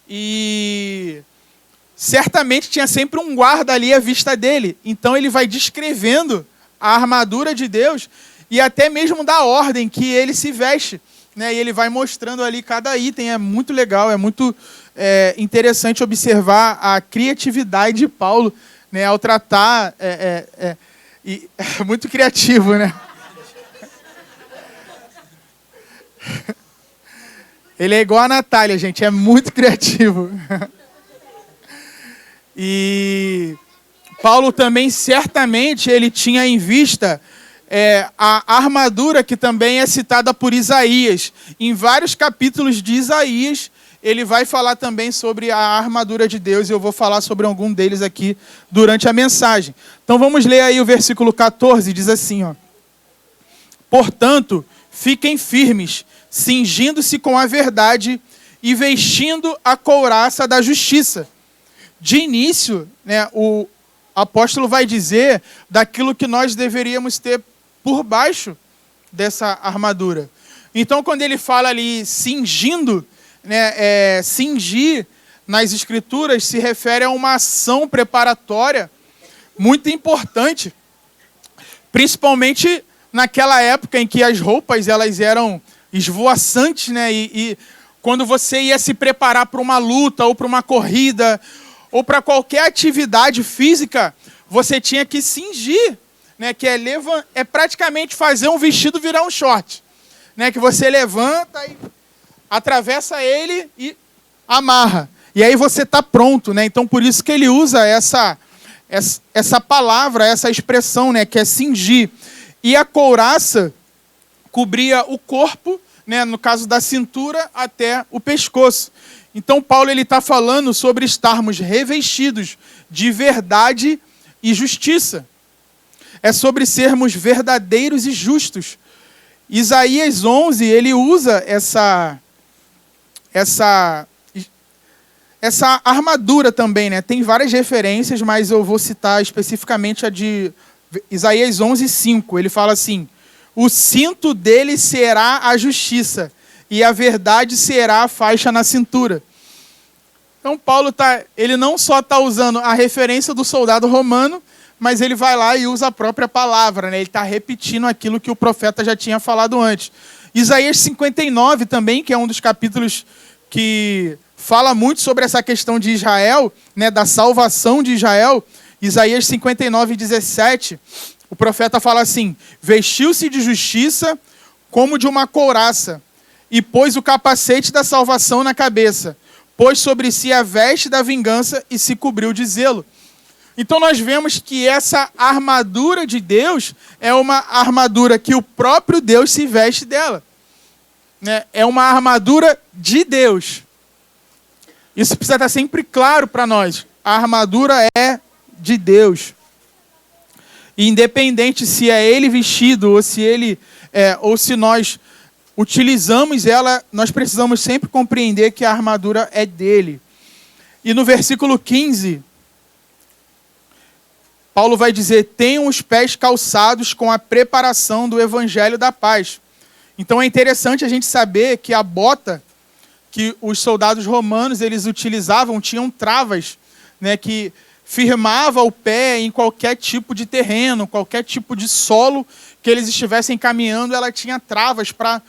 E certamente tinha sempre um guarda ali à vista dele. Então ele vai descrevendo a armadura de Deus e até mesmo da ordem que ele se veste. E ele vai mostrando ali cada item. É muito legal, é muito interessante observar a criatividade de Paulo, ao tratar. É muito criativo, né? Ele é igual a Natália, gente, é muito criativo. E Paulo também, certamente, ele tinha em vista a armadura que também é citada por Isaías. Em vários capítulos de Isaías, ele vai falar também sobre a armadura de Deus, e eu vou falar sobre algum deles aqui durante a mensagem. Então vamos ler aí o versículo 14, diz assim, Portanto, fiquem firmes, cingindo-se com a verdade e vestindo a couraça da justiça. De início, o apóstolo vai dizer daquilo que nós deveríamos ter por baixo dessa armadura. Então, quando ele fala ali cingindo, cingir nas escrituras se refere a uma ação preparatória muito importante, principalmente naquela época em que as roupas elas eram esvoaçantes, e quando você ia se preparar para uma luta, ou para uma corrida, ou para qualquer atividade física, você tinha que cingir, que é praticamente fazer um vestido virar um short, que você levanta e atravessa ele e amarra. E aí você está pronto, Então, por isso que ele usa essa palavra, essa expressão, que é cingir. E a couraça cobria o corpo, no caso da cintura até o pescoço. Então Paulo está falando sobre estarmos revestidos de verdade e justiça. É sobre sermos verdadeiros e justos. Isaías 11, ele usa essa armadura também, né? Tem várias referências, mas eu vou citar especificamente a de Isaías 11, 5. Ele fala assim: o cinto dele será a justiça, e a verdade será a faixa na cintura. Então Paulo ele não só está usando a referência do soldado romano, mas ele vai lá e usa a própria palavra, né? Ele está repetindo aquilo que o profeta já tinha falado antes. Isaías 59 também, que é um dos capítulos que fala muito sobre essa questão de Israel, né, da salvação de Israel. Isaías 59, 17, o profeta fala assim: vestiu-se de justiça como de uma couraça, e pôs o capacete da salvação na cabeça, pôs sobre si a veste da vingança e se cobriu de zelo. Então nós vemos que essa armadura de Deus é uma armadura que o próprio Deus se veste dela, né? É uma armadura de Deus. Isso precisa estar sempre claro para nós. A armadura é de Deus. E independente se é ele vestido ou se nós utilizamos ela, nós precisamos sempre compreender que a armadura é dele. E no versículo 15, Paulo vai dizer: tenham os pés calçados com a preparação do evangelho da paz. Então é interessante a gente saber que a bota que os soldados romanos eles utilizavam tinham travas, né, que firmava o pé em qualquer tipo de terreno, qualquer tipo de solo que eles estivessem caminhando, ela tinha travas para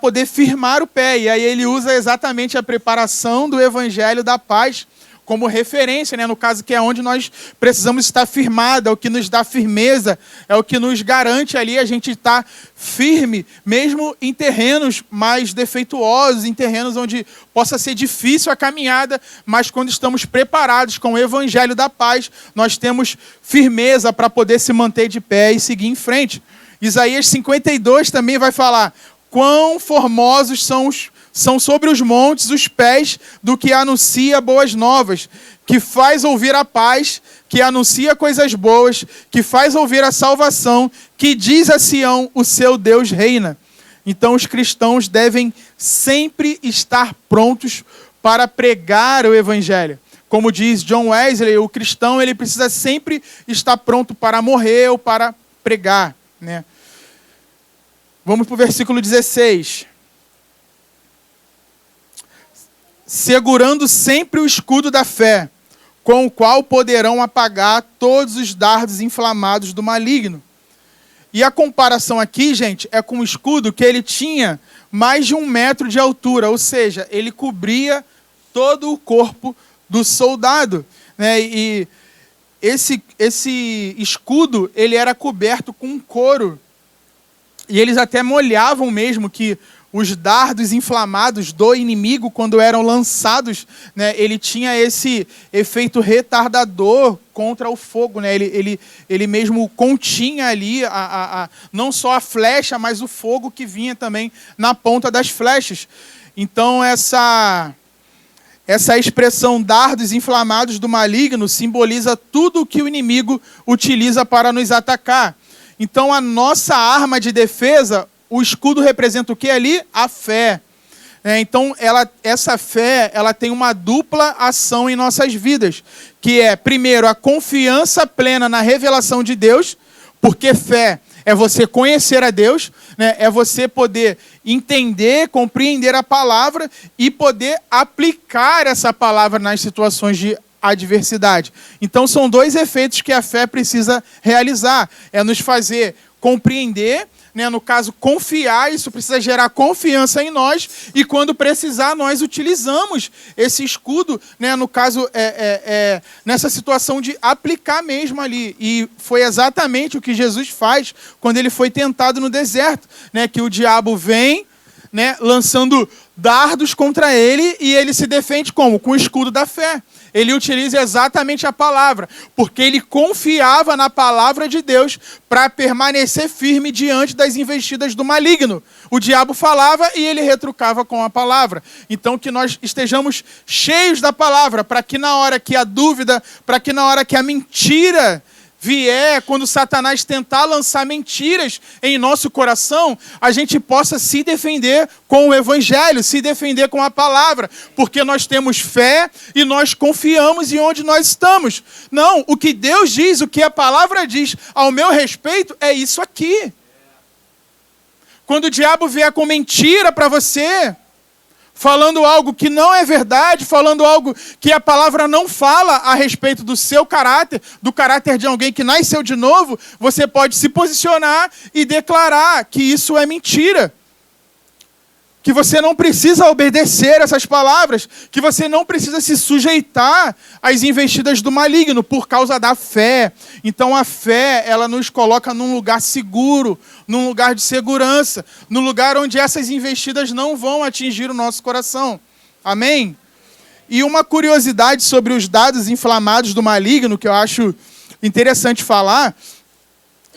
poder firmar o pé. E aí ele usa exatamente a preparação do evangelho da paz como referência, né? No caso que é onde nós precisamos estar firmados, é o que nos dá firmeza, é o que nos garante ali a gente estar firme, mesmo em terrenos mais defeituosos, em terrenos onde possa ser difícil a caminhada, mas quando estamos preparados com o evangelho da paz, nós temos firmeza para poder se manter de pé e seguir em frente. Isaías 52 também vai falar: quão formosos são sobre os montes os pés do que anuncia boas novas, que faz ouvir a paz, que anuncia coisas boas, que faz ouvir a salvação, que diz a Sião: o seu Deus reina. Então os cristãos devem sempre estar prontos para pregar o evangelho. Como diz John Wesley, o cristão ele precisa sempre estar pronto para morrer ou para pregar, né? Vamos para o versículo 16. Segurando sempre o escudo da fé, com o qual poderão apagar todos os dardos inflamados do maligno. E a comparação aqui, gente, é com o escudo que ele tinha mais de 1 metro de altura, ou seja, ele cobria todo o corpo do soldado, né? E esse escudo, ele era coberto com couro. E eles até molhavam mesmo que os dardos inflamados do inimigo, quando eram lançados, né, ele tinha esse efeito retardador contra o fogo, né? Ele mesmo continha ali não só a flecha, mas o fogo que vinha também na ponta das flechas. Então essa expressão dardos inflamados do maligno simboliza tudo o que o inimigo utiliza para nos atacar. Então a nossa arma de defesa, o escudo representa o que ali? A fé. Então essa fé ela tem uma dupla ação em nossas vidas, que é, primeiro, a confiança plena na revelação de Deus, porque fé é você conhecer a Deus, né? É você poder entender, compreender a palavra e poder aplicar essa palavra nas situações de adversidade. Então são 2 efeitos que a fé precisa realizar. É nos fazer compreender, né, no caso confiar, isso precisa gerar confiança em nós, e quando precisar nós utilizamos esse escudo, né, no caso nessa situação de aplicar mesmo ali. E foi exatamente o que Jesus faz quando ele foi tentado no deserto, né, que o diabo vem, né, lançando dardos contra ele, e ele se defende como? Com o escudo da fé. Ele utiliza exatamente a palavra, porque ele confiava na palavra de Deus para permanecer firme diante das investidas do maligno. O diabo falava e ele retrucava com a palavra. Então que nós estejamos cheios da palavra, para que na hora que a dúvida, para que na hora que a mentira vier, quando Satanás tentar lançar mentiras em nosso coração, a gente possa se defender com o Evangelho, se defender com a palavra, porque nós temos fé e nós confiamos em onde nós estamos. Não, o que Deus diz, o que a palavra diz ao meu respeito é isso aqui. Quando o diabo vier com mentira para você, falando algo que não é verdade, falando algo que a palavra não fala a respeito do seu caráter, do caráter de alguém que nasceu de novo, você pode se posicionar e declarar que isso é mentira. Que você não precisa obedecer essas palavras, que você não precisa se sujeitar às investidas do maligno por causa da fé. Então a fé, ela nos coloca num lugar seguro, num lugar de segurança, num lugar onde essas investidas não vão atingir o nosso coração. Amém? E uma curiosidade sobre os dados inflamados do maligno, que eu acho interessante falar,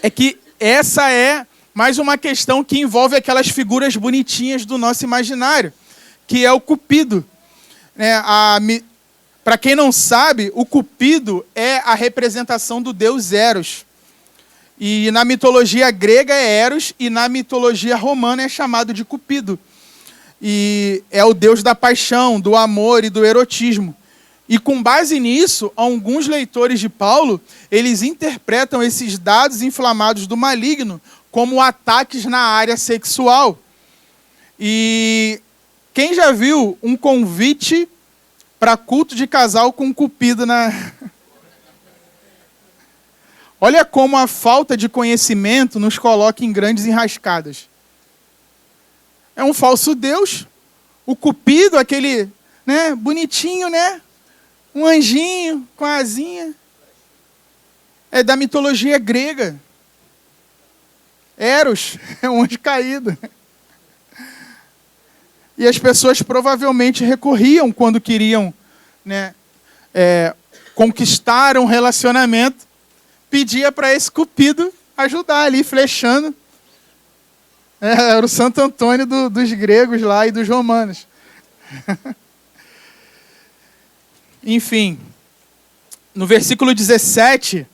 é que essa é mais uma questão que envolve aquelas figuras bonitinhas do nosso imaginário, que é o Cupido. Para quem não sabe, o Cupido é a representação do deus Eros. E na mitologia grega é Eros, e na mitologia romana é chamado de Cupido. E é o deus da paixão, do amor e do erotismo. E com base nisso, alguns leitores de Paulo, eles interpretam esses dados inflamados do maligno como ataques na área sexual. E quem já viu um convite para culto de casal com Cupido na... Olha como a falta de conhecimento nos coloca em grandes enrascadas. É um falso deus. O Cupido, aquele, né, bonitinho, né? Um anjinho com a asinha. É da mitologia grega. Eros é um anjo caído. E as pessoas provavelmente recorriam quando queriam, né, conquistar um relacionamento, pedia para esse Cupido ajudar ali, flechando. Era o Santo Antônio dos gregos lá e dos romanos. Enfim, no versículo 17...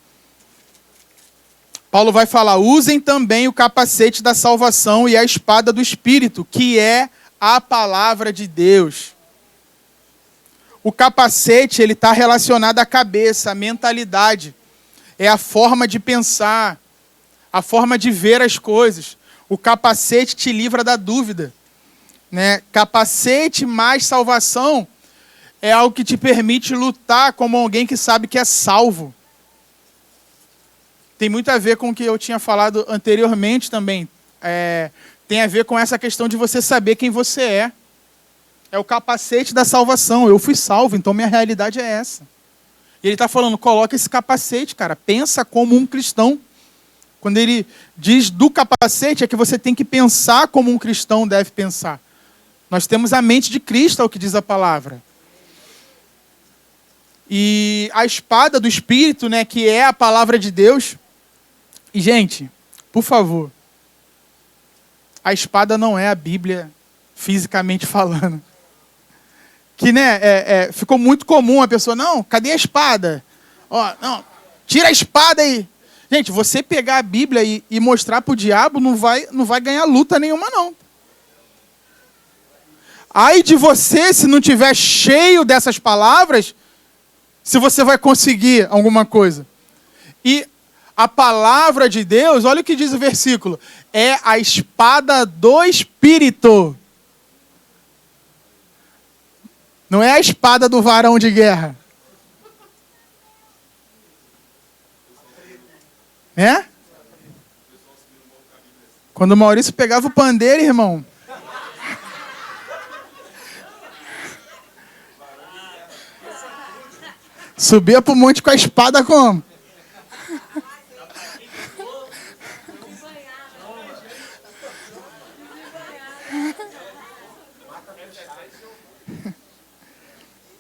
Paulo vai falar, usem também o capacete da salvação e a espada do Espírito, que é a palavra de Deus. O capacete, ele está relacionado à cabeça, à mentalidade. É a forma de pensar, a forma de ver as coisas. O capacete te livra da dúvida, né? Capacete mais salvação é algo que te permite lutar como alguém que sabe que é salvo. Tem muito a ver com o que eu tinha falado anteriormente também. Tem a ver com essa questão de você saber quem você é. É o capacete da salvação. Eu fui salvo, então minha realidade é essa. E ele está falando, coloca esse capacete, cara. Pensa como um cristão. Quando ele diz do capacete, é que você tem que pensar como um cristão deve pensar. Nós temos a mente de Cristo, é o que diz a palavra. E a espada do Espírito, né, que é a palavra de Deus. E, gente, por favor, a espada não é a Bíblia fisicamente falando. Que, né, ficou muito comum a pessoa, não, cadê a espada? Ó, não, tira a espada aí. Gente, você pegar a Bíblia e mostrar para o diabo, não vai ganhar luta nenhuma, não. Ai de você, se não tiver cheio dessas palavras, se você vai conseguir alguma coisa. E a palavra de Deus, olha o que diz o versículo, é a espada do Espírito. Não é a espada do varão de guerra. É? Quando o Maurício pegava o pandeiro, irmão. Subia pro monte com a espada como?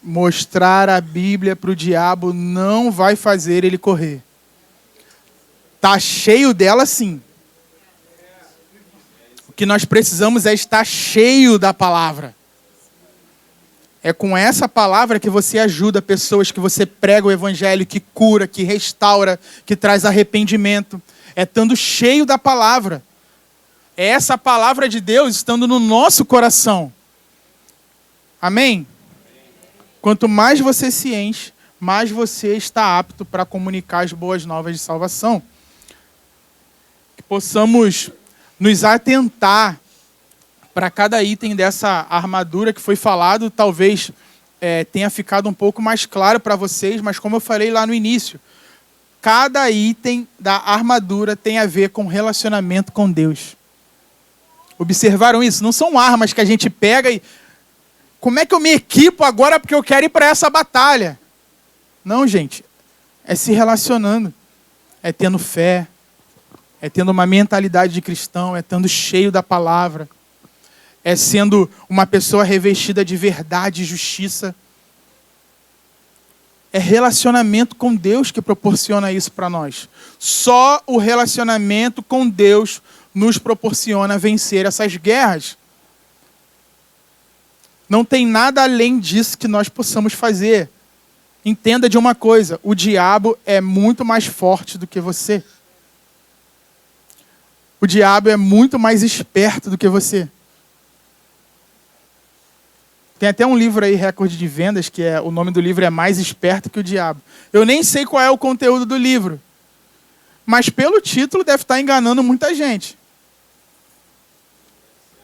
Mostrar a Bíblia para o diabo não vai fazer ele correr. Tá cheio dela, sim. O que nós precisamos é estar cheio da palavra. É com essa palavra que você ajuda pessoas, que você prega o evangelho, que cura, que restaura, que traz arrependimento. É estando cheio da palavra. É essa palavra de Deus estando no nosso coração. Amém? Quanto mais você se enche, mais você está apto para comunicar as boas novas de salvação. Que possamos nos atentar para cada item dessa armadura que foi falado. Talvez tenha ficado um pouco mais claro para vocês, mas como eu falei lá no início, cada item da armadura tem a ver com relacionamento com Deus. Observaram isso? Não são armas que a gente pega e... Como é que eu me equipo agora porque eu quero ir para essa batalha? Não, gente. É se relacionando. É tendo fé. É tendo uma mentalidade de cristão. É estando cheio da palavra. É sendo uma pessoa revestida de verdade e justiça. É relacionamento com Deus que proporciona isso para nós. Só o relacionamento com Deus nos proporciona vencer essas guerras. Não tem nada além disso que nós possamos fazer. Entenda de uma coisa, o diabo é muito mais forte do que você. O diabo é muito mais esperto do que você. Tem até um livro aí, recorde de vendas, que o nome do livro é Mais Esperto que o Diabo. Eu nem sei qual é o conteúdo do livro. Mas pelo título deve estar enganando muita gente.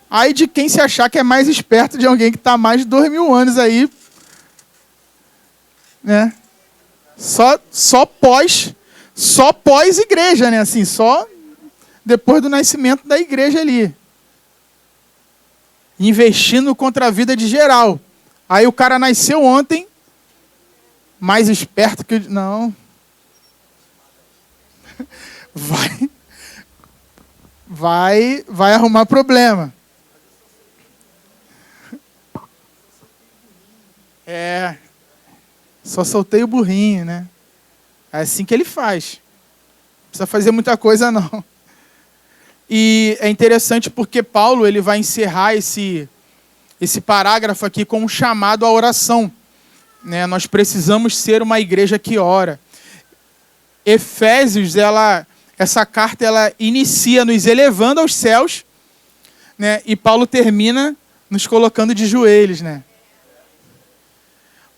Aí de quem se achar que é mais esperto de alguém que está há mais de 2000 anos aí, né? Só pós igreja, né? Assim, só depois do nascimento da igreja ali. Investindo contra a vida de geral. Aí o cara nasceu ontem, mais esperto que... Não. Vai arrumar problema. Só soltei o burrinho, né? É assim que ele faz. Não precisa fazer muita coisa, não. E é interessante porque Paulo ele vai encerrar esse parágrafo aqui com um chamado à oração. Né? Nós precisamos ser uma igreja que ora. Efésios, essa carta ela inicia nos elevando aos céus, né? E Paulo termina nos colocando de joelhos, né?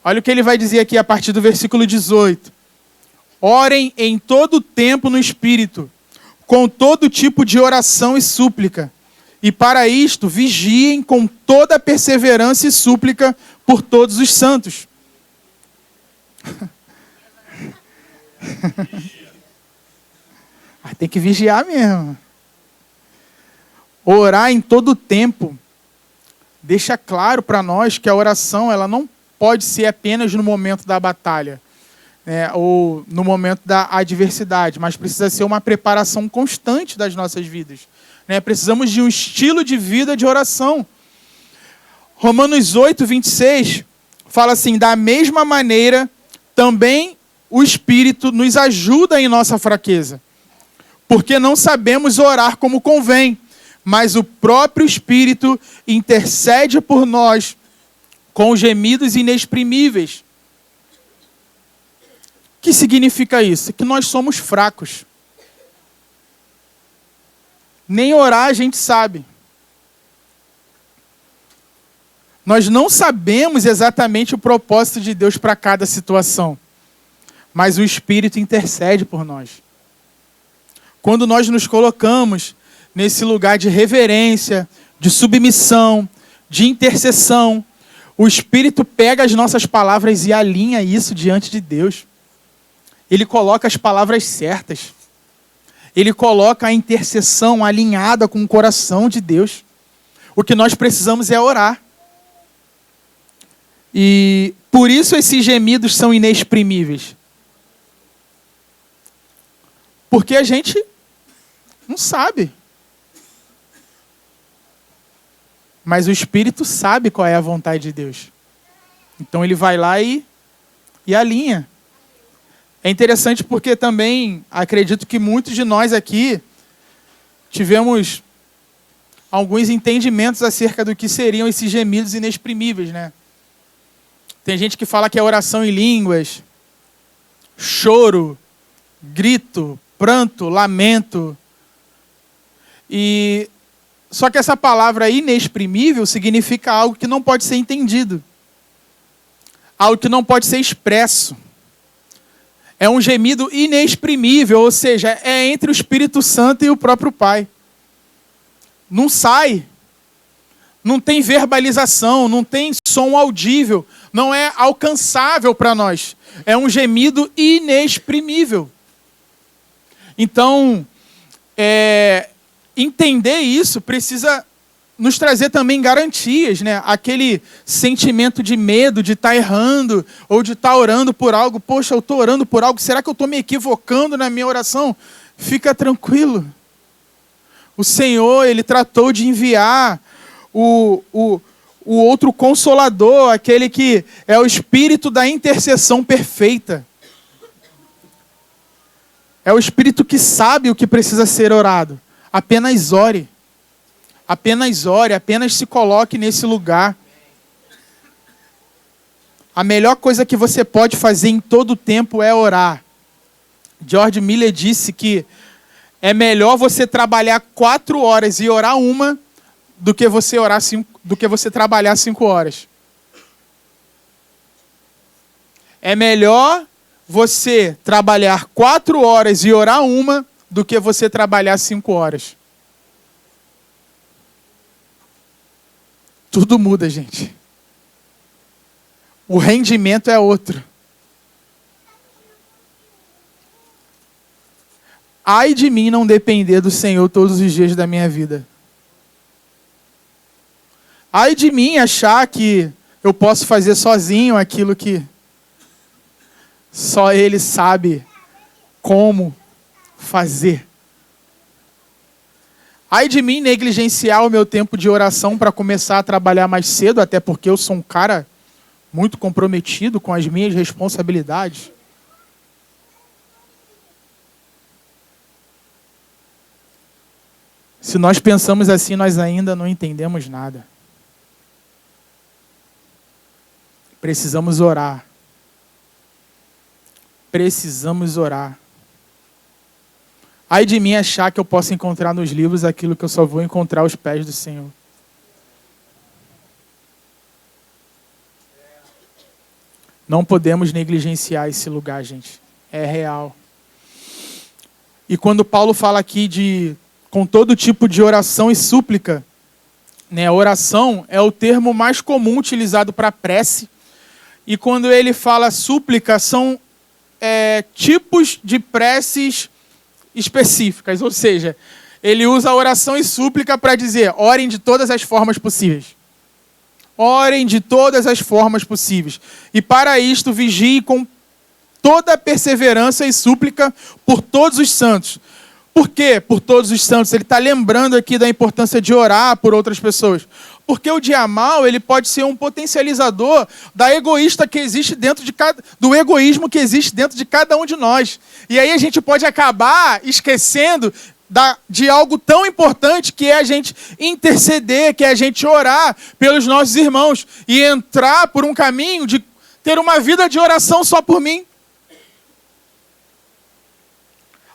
Olha o que ele vai dizer aqui a partir do versículo 18. Orem em todo tempo no Espírito, com todo tipo de oração e súplica. E para isto, vigiem com toda perseverança e súplica por todos os santos. Tem que vigiar mesmo. Orar em todo tempo deixa claro para nós que a oração ela não pode ser apenas no momento da batalha, né, ou no momento da adversidade, mas precisa ser uma preparação constante das nossas vidas. Né? Precisamos de um estilo de vida de oração. Romanos 8, 26 fala assim, da mesma maneira, também o Espírito nos ajuda em nossa fraqueza, porque não sabemos orar como convém, mas o próprio Espírito intercede por nós com gemidos inexprimíveis. O que significa isso? Que nós somos fracos. Nem orar a gente sabe. Nós não sabemos exatamente o propósito de Deus para cada situação, mas o Espírito intercede por nós. Quando nós nos colocamos nesse lugar de reverência, de submissão, de intercessão, o Espírito pega as nossas palavras e alinha isso diante de Deus. Ele coloca as palavras certas. Ele coloca a intercessão alinhada com o coração de Deus. O que nós precisamos é orar. E por isso esses gemidos são inexprimíveis. Porque a gente não sabe. Mas o Espírito sabe qual é a vontade de Deus. Então ele vai lá e alinha. É interessante porque também acredito que muitos de nós aqui tivemos alguns entendimentos acerca do que seriam esses gemidos inexprimíveis, né? Tem gente que fala que é oração em línguas, choro, grito, pranto, lamento. Só que essa palavra inexprimível significa algo que não pode ser entendido. Algo que não pode ser expresso. É um gemido inexprimível, ou seja, é entre o Espírito Santo e o próprio Pai. Não sai. Não tem verbalização, não tem som audível, não é alcançável para nós. É um gemido inexprimível. Então, entender isso precisa nos trazer também garantias, né? Aquele sentimento de medo de estar errando ou de estar orando por algo. Poxa, eu estou orando por algo, será que eu estou me equivocando na minha oração? Fica tranquilo. O Senhor, Ele tratou de enviar o outro Consolador, aquele que é o Espírito da intercessão perfeita. É o Espírito que sabe o que precisa ser orado. Apenas ore. Apenas ore, apenas se coloque nesse lugar. A melhor coisa que você pode fazer em todo o tempo é orar. George Miller disse que é melhor você trabalhar 4 horas e orar 1 do que você trabalhar 5 horas. É melhor você trabalhar 4 horas e orar 1 do que você trabalhar 5 horas. Tudo muda, gente. O rendimento é outro. Ai de mim não depender do Senhor todos os dias da minha vida. Ai de mim achar que eu posso fazer sozinho aquilo que só Ele sabe como fazer. Ai de mim negligenciar o meu tempo de oração para começar a trabalhar mais cedo, até porque eu sou um cara muito comprometido com as minhas responsabilidades. Se nós pensamos assim, nós ainda não entendemos nada. Precisamos orar. Precisamos orar. Ai de mim achar que eu posso encontrar nos livros aquilo que eu só vou encontrar aos pés do Senhor. Não podemos negligenciar esse lugar, gente. É real. E quando Paulo fala aqui com todo tipo de oração e súplica, né? Oração é o termo mais comum utilizado para prece. E quando ele fala súplica, são tipos de preces específicas. Ou seja, ele usa oração e súplica para dizer, orem de todas as formas possíveis. Orem de todas as formas possíveis. E para isto, vigie com toda a perseverança e súplica por todos os santos. Por quê? Por todos os santos. Ele está lembrando aqui da importância de orar por outras pessoas. Porque o dia mal, ele pode ser um potencializador do egoísmo que existe dentro de cada um de nós. E aí a gente pode acabar esquecendo de algo tão importante que é a gente interceder, que é a gente orar pelos nossos irmãos e entrar por um caminho de ter uma vida de oração só por mim.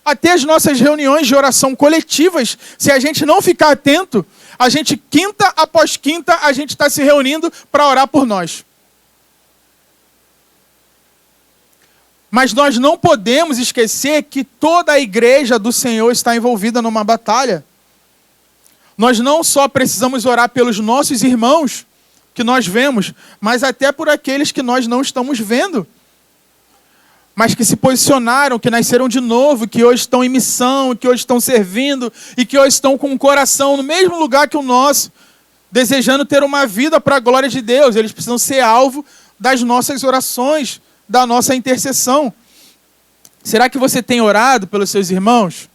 Até as nossas reuniões de oração coletivas, se a gente não ficar atento, a gente, quinta após quinta, a gente está se reunindo para orar por nós. Mas nós não podemos esquecer que toda a igreja do Senhor está envolvida numa batalha. Nós não só precisamos orar pelos nossos irmãos, que nós vemos, mas até por aqueles que nós não estamos vendo. Mas que se posicionaram, que nasceram de novo, que hoje estão em missão, que hoje estão servindo, e que hoje estão com o coração no mesmo lugar que o nosso, desejando ter uma vida para a glória de Deus. Eles precisam ser alvo das nossas orações, da nossa intercessão. Será que você tem orado pelos seus irmãos?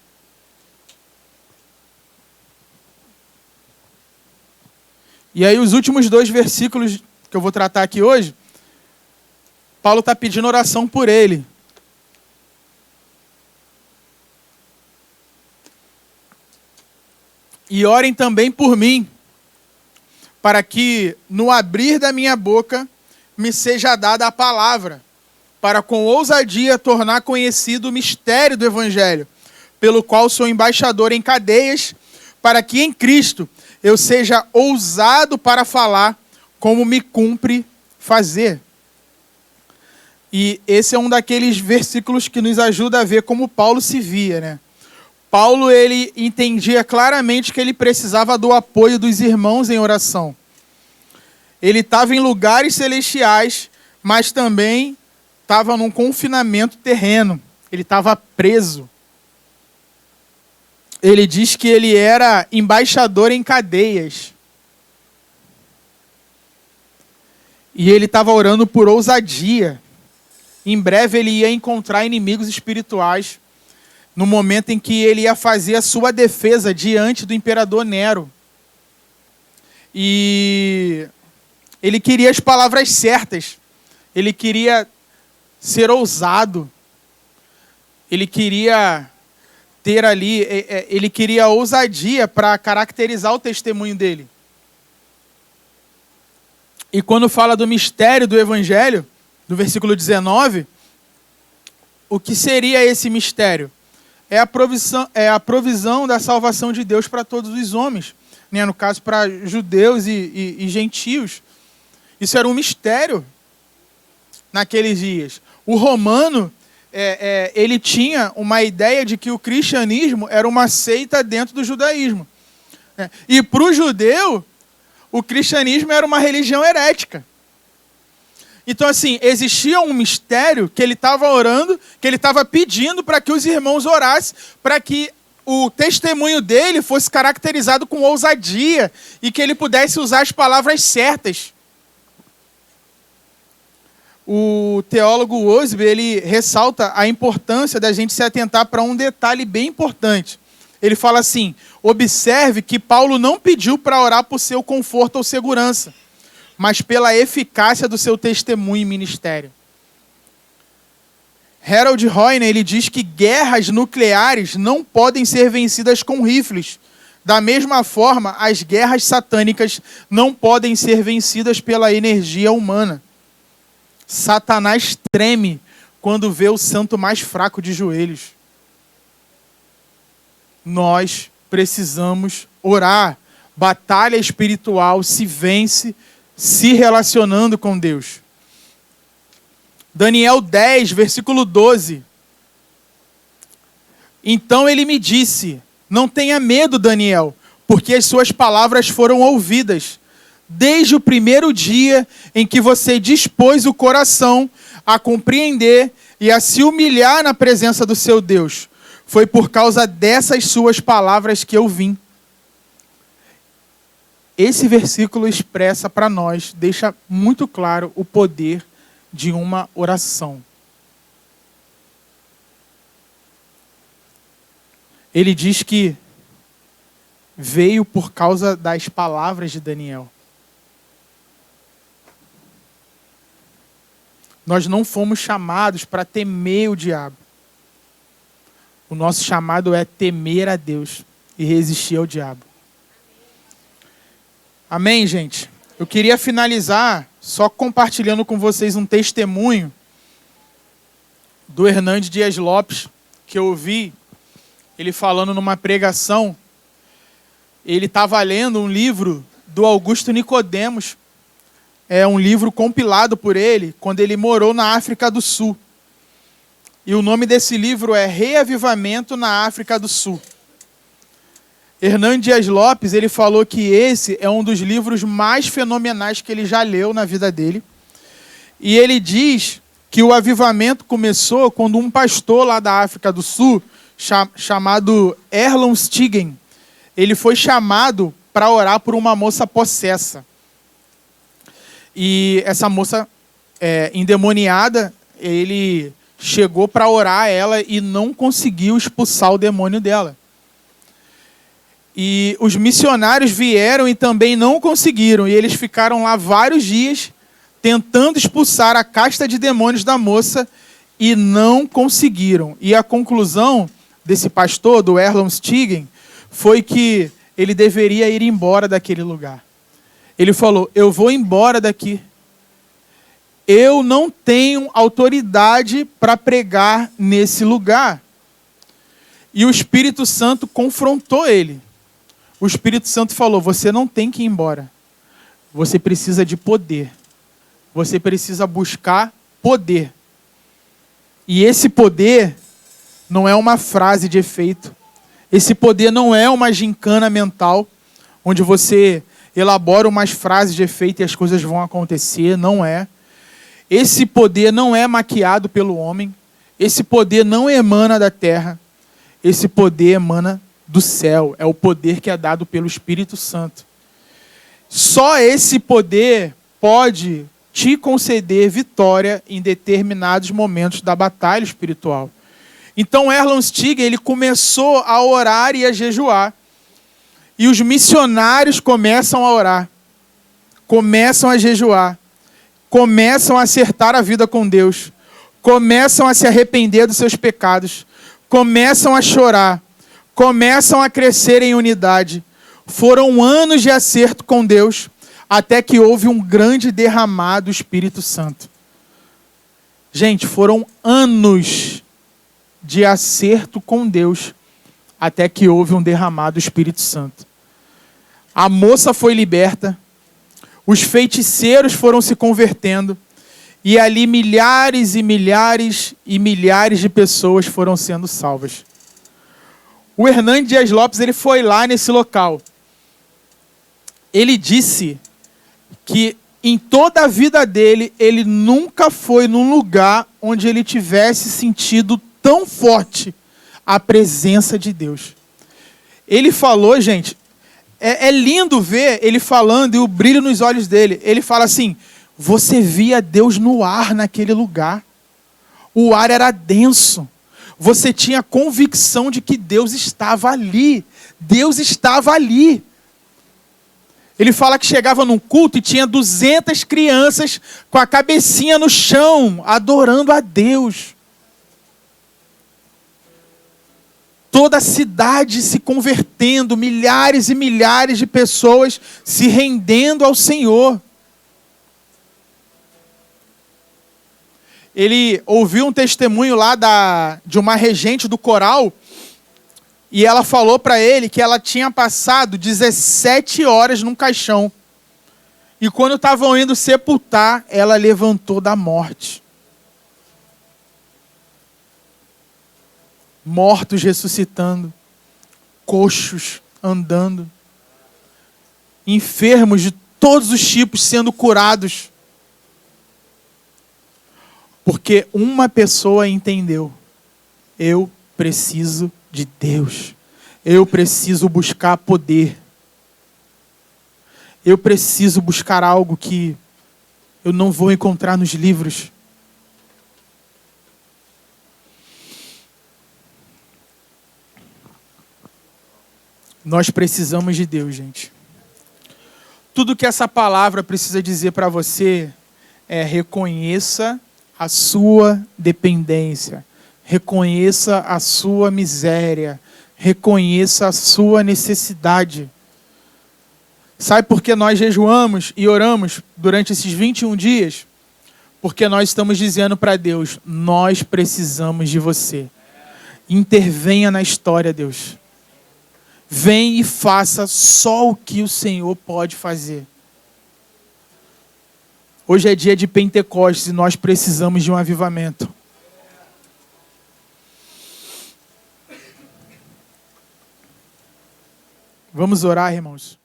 E aí os últimos 2 versículos que eu vou tratar aqui hoje, Paulo está pedindo oração por ele. E orem também por mim, para que no abrir da minha boca me seja dada a palavra, para com ousadia tornar conhecido o mistério do Evangelho, pelo qual sou embaixador em cadeias, para que em Cristo eu seja ousado para falar como me cumpre fazer. E esse é um daqueles versículos que nos ajuda a ver como Paulo se via, né? Paulo, ele entendia claramente que ele precisava do apoio dos irmãos em oração. Ele estava em lugares celestiais, mas também estava num confinamento terreno. Ele estava preso. Ele diz que ele era embaixador em cadeias. E ele estava orando por ousadia. Em breve ele ia encontrar inimigos espirituais no momento em que ele ia fazer a sua defesa diante do imperador Nero. E ele queria as palavras certas. Ele queria ser ousado. Ele queria ter ali, ele queria ousadia para caracterizar o testemunho dele. E quando fala do mistério do Evangelho, do versículo 19, o que seria esse mistério? É a provisão da salvação de Deus para todos os homens, né? No caso, para judeus e gentios. Isso era um mistério naqueles dias. O romano, ele tinha uma ideia de que o cristianismo era uma seita dentro do judaísmo. E para o judeu, o cristianismo era uma religião herética. Então, assim, existia um mistério que ele estava orando, que ele estava pedindo para que os irmãos orassem, para que o testemunho dele fosse caracterizado com ousadia e que ele pudesse usar as palavras certas. O teólogo Osby, ele ressalta a importância da gente se atentar para um detalhe bem importante. Ele fala assim: observe que Paulo não pediu para orar por seu conforto ou segurança, mas pela eficácia do seu testemunho e ministério. Harold Hoyne, ele diz que guerras nucleares não podem ser vencidas com rifles. Da mesma forma, as guerras satânicas não podem ser vencidas pela energia humana. Satanás treme quando vê o santo mais fraco de joelhos. Nós precisamos orar. Batalha espiritual se vence se relacionando com Deus. Daniel 10, versículo 12. Então ele me disse: não tenha medo, Daniel, porque as suas palavras foram ouvidas. Desde o primeiro dia em que você dispôs o coração a compreender e a se humilhar na presença do seu Deus, foi por causa dessas suas palavras que eu vim. Esse versículo expressa para nós, deixa muito claro o poder de uma oração. Ele diz que veio por causa das palavras de Daniel. Nós não fomos chamados para temer o diabo. O nosso chamado é temer a Deus e resistir ao diabo. Amém, gente? Eu queria finalizar só compartilhando com vocês um testemunho do Hernandes Dias Lopes, que eu ouvi ele falando numa pregação. Ele estava lendo um livro do Augusto Nicodemos. É um livro compilado por ele quando ele morou na África do Sul. E o nome desse livro é Reavivamento na África do Sul. Hernandes Dias Lopes, ele falou que esse é um dos livros mais fenomenais que ele já leu na vida dele. E ele diz que o avivamento começou quando um pastor lá da África do Sul, chamado Erlon Stigen, ele foi chamado para orar por uma moça possessa. E essa moça endemoniada, ele chegou para orar a ela e não conseguiu expulsar o demônio dela. E os missionários vieram e também não conseguiram. E eles ficaram lá vários dias tentando expulsar a casta de demônios da moça e não conseguiram. E a conclusão desse pastor, do Erlon Stigen, foi que ele deveria ir embora daquele lugar. Ele falou: eu vou embora daqui. eu não tenho autoridade para pregar nesse lugar. E o Espírito Santo confrontou ele. O Espírito Santo falou, você não tem que ir embora. Você precisa de poder. Você precisa buscar poder. E esse poder não é uma frase de efeito. Esse poder não é uma gincana mental, onde você elabora umas frases de efeito e as coisas vão acontecer. Não é. Esse poder não é maquiado pelo homem. Esse poder não emana da terra. Esse poder emana do céu. É o poder que é dado pelo Espírito Santo. Só esse poder pode te conceder vitória em determinados momentos da batalha espiritual. Então Erland Stiger, ele começou a orar e a jejuar. E os missionários começam a orar. Começam a jejuar. Começam a acertar a vida com Deus. Começam a se arrepender dos seus pecados. Começam a chorar. Começam a crescer em unidade. Foram anos de acerto com Deus, até que houve um grande derramar do Espírito Santo. Gente, foram anos de acerto com Deus, até que houve um derramar do Espírito Santo. A moça foi liberta, os feiticeiros foram se convertendo, e ali milhares e milhares e milhares de pessoas foram sendo salvas. O Hernando Dias Lopes, ele foi lá nesse local. Ele disse que em toda a vida dele, ele nunca foi num lugar onde ele tivesse sentido tão forte a presença de Deus. Ele falou, gente, é lindo ver ele falando e o brilho nos olhos dele. Ele fala assim, você via Deus no ar naquele lugar. O ar era denso. Você tinha convicção de que Deus estava ali. Deus estava ali. Ele fala que chegava num culto e tinha 200 crianças com a cabecinha no chão, adorando a Deus. Toda a cidade se convertendo, milhares e milhares de pessoas se rendendo ao Senhor. Ele ouviu um testemunho lá de uma regente do coral, e ela falou para ele que ela tinha passado 17 horas num caixão. E quando estavam indo sepultar, ela levantou da morte. Mortos ressuscitando. Coxos andando. Enfermos de todos os tipos sendo curados. Porque uma pessoa entendeu. Eu preciso de Deus. Eu preciso buscar poder. Eu preciso buscar algo que eu não vou encontrar nos livros. Nós precisamos de Deus, gente. Tudo que essa palavra precisa dizer para você é reconheça a sua dependência. Reconheça a sua miséria. Reconheça a sua necessidade. Sabe por que nós jejuamos e oramos durante esses 21 dias? Porque nós estamos dizendo para Deus, nós precisamos de você. Intervenha na história, Deus. Vem e faça só o que o Senhor pode fazer. Hoje é dia de Pentecostes e nós precisamos de um avivamento. Vamos orar, irmãos.